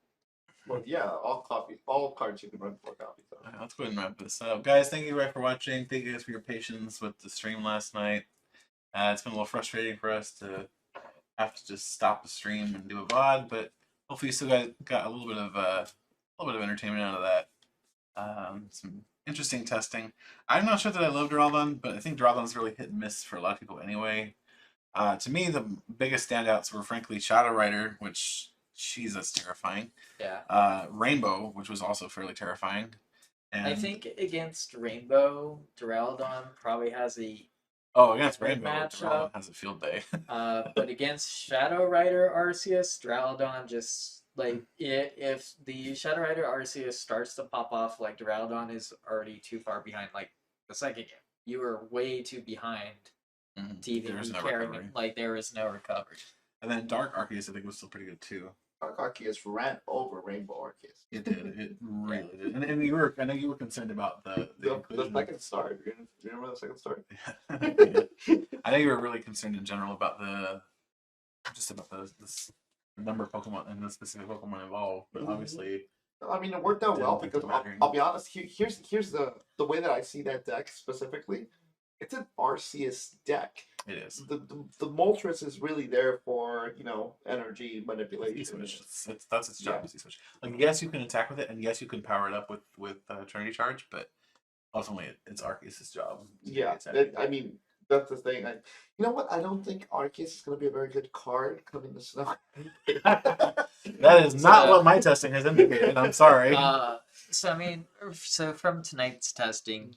B: Well, yeah, all cards you can run 4 copies of.
A: Alright, let's go ahead and wrap this up, guys. Thank you guys for watching. Thank you guys for your patience with the stream last night. It's been a little frustrating for us to have to just stop the stream and do a VOD, but hopefully you still guys got a little bit of entertainment out of that. Some interesting testing. I'm not sure that I love Duraludon, but I think Duraludon's really hit and miss for a lot of people anyway. To me, the biggest standouts were frankly Shadow Rider, which that's terrifying.
C: Yeah.
A: Rainbow, which was also fairly terrifying. And
C: I think against Rainbow, Duraludon probably has a
A: against
C: Good
A: Rainbow,
C: matchup.
A: Duraludon has a field day.
C: but against Shadow Rider Arceus, Duraludon just like if the Shadow Rider Arceus starts to pop off, like Duraludon is already too far behind. Like the second game, you were way too behind to even
A: There was
C: be
A: no
C: carrying
A: recovery.
C: it. Like there was no recovery.
A: And then Dark Arceus, I think, was still pretty good too.
B: Dark Arceus ran over Rainbow Arceus.
A: It did. It really did. And I know you were concerned about the
B: The
A: inclusion.
B: second star. Do you remember the second star?
A: Yeah. I know you were really concerned in general about the number of Pokemon and the specific Pokemon involved, but obviously
B: I mean, it worked out well
A: Didn't
B: because
A: matter.
B: I'll be honest. Here's the way that I see that deck specifically. It's an Arceus deck.
A: it is.
B: The Moltres is really there for energy manipulation.
A: E-switch. That's its job.
B: Yeah.
A: Is E-switch. Like yes, you can attack with it, and yes, you can power it up with Trinity Charge, but ultimately it's Arceus' job. to
B: Yeah,
A: attack.
B: I mean that's the thing. You know what? I don't think Arceus is going to be a very good card coming to Snow.
A: That is not what my testing has indicated. I'm sorry.
C: So I mean, so from tonight's testing,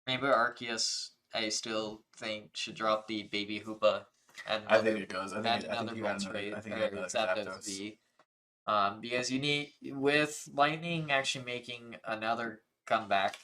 C: Rainbow Arceus, I still think should drop the Baby Hoopa and
A: I think it goes. I
C: add
A: think
C: another
A: you got another.
C: Moltres,
A: I think
C: or
A: you got another
C: Zapdos
A: Zapdos.
C: V. Because you need, with Lightning actually making another comeback,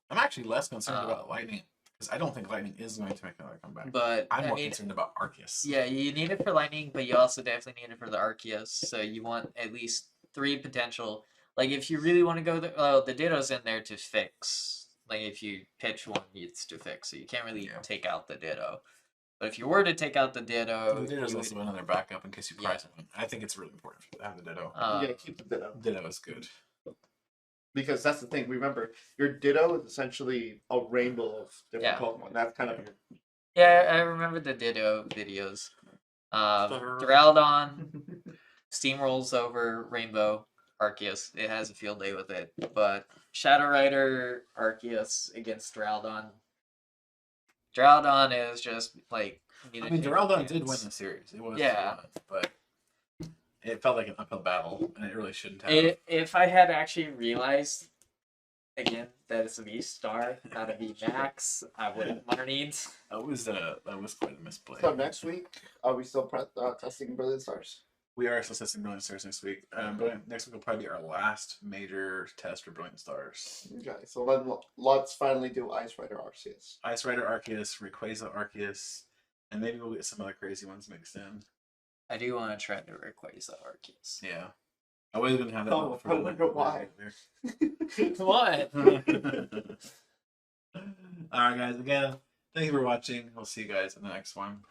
A: I'm actually less concerned about Lightning because I don't think Lightning is going to make another comeback.
C: but
A: I'm
C: I
A: more
C: mean,
A: concerned about Arceus.
C: yeah, you need it for Lightning, but you also definitely need it for the Arceus. So you want at least 3 potential. Like if you really want to go, the Ditto's in there to fix. Like if you pitch one, it's to fix. So you can't really take out the Ditto. But if you were to take out the Ditto,
A: The Ditto's
C: you
A: also another backup in case you cry
C: Yeah.
A: someone. I think it's really important to have the Ditto.
B: Yeah, keep the Ditto.
A: Ditto is good.
B: Because that's the thing. Remember, your Ditto is essentially a rainbow of different
C: Yeah.
B: Pokemon. That's kind of your
C: Yeah, I remember the Ditto videos. Duraludon steamrolls over Rainbow Arceus. It has a field day with it. But Shadow Rider Arceus against Duraludon. Duraludon is just like.
A: I mean, Duraludon did win the series. It was 2-1, but it felt like an uphill battle, and it really shouldn't have.
C: If I had actually realized again that it's a V star, not a V max, I would have learned.
A: That was quite a misplay.
B: So next week, are we still testing Brilliant Stars?
A: We are still testing Brilliant Stars next week. But next week will probably be our last major test for Brilliant Stars.
B: Okay, so then let's finally do Ice Rider Arceus.
A: Ice Rider Arceus, Rayquaza Arceus, and maybe we'll get some other crazy ones mixed in.
C: I do want to try the Rayquaza Arceus.
A: Yeah. I was going to have that.
B: Oh, I wonder why.
C: What?
A: Alright guys, again, thank you for watching. We'll see you guys in the next one.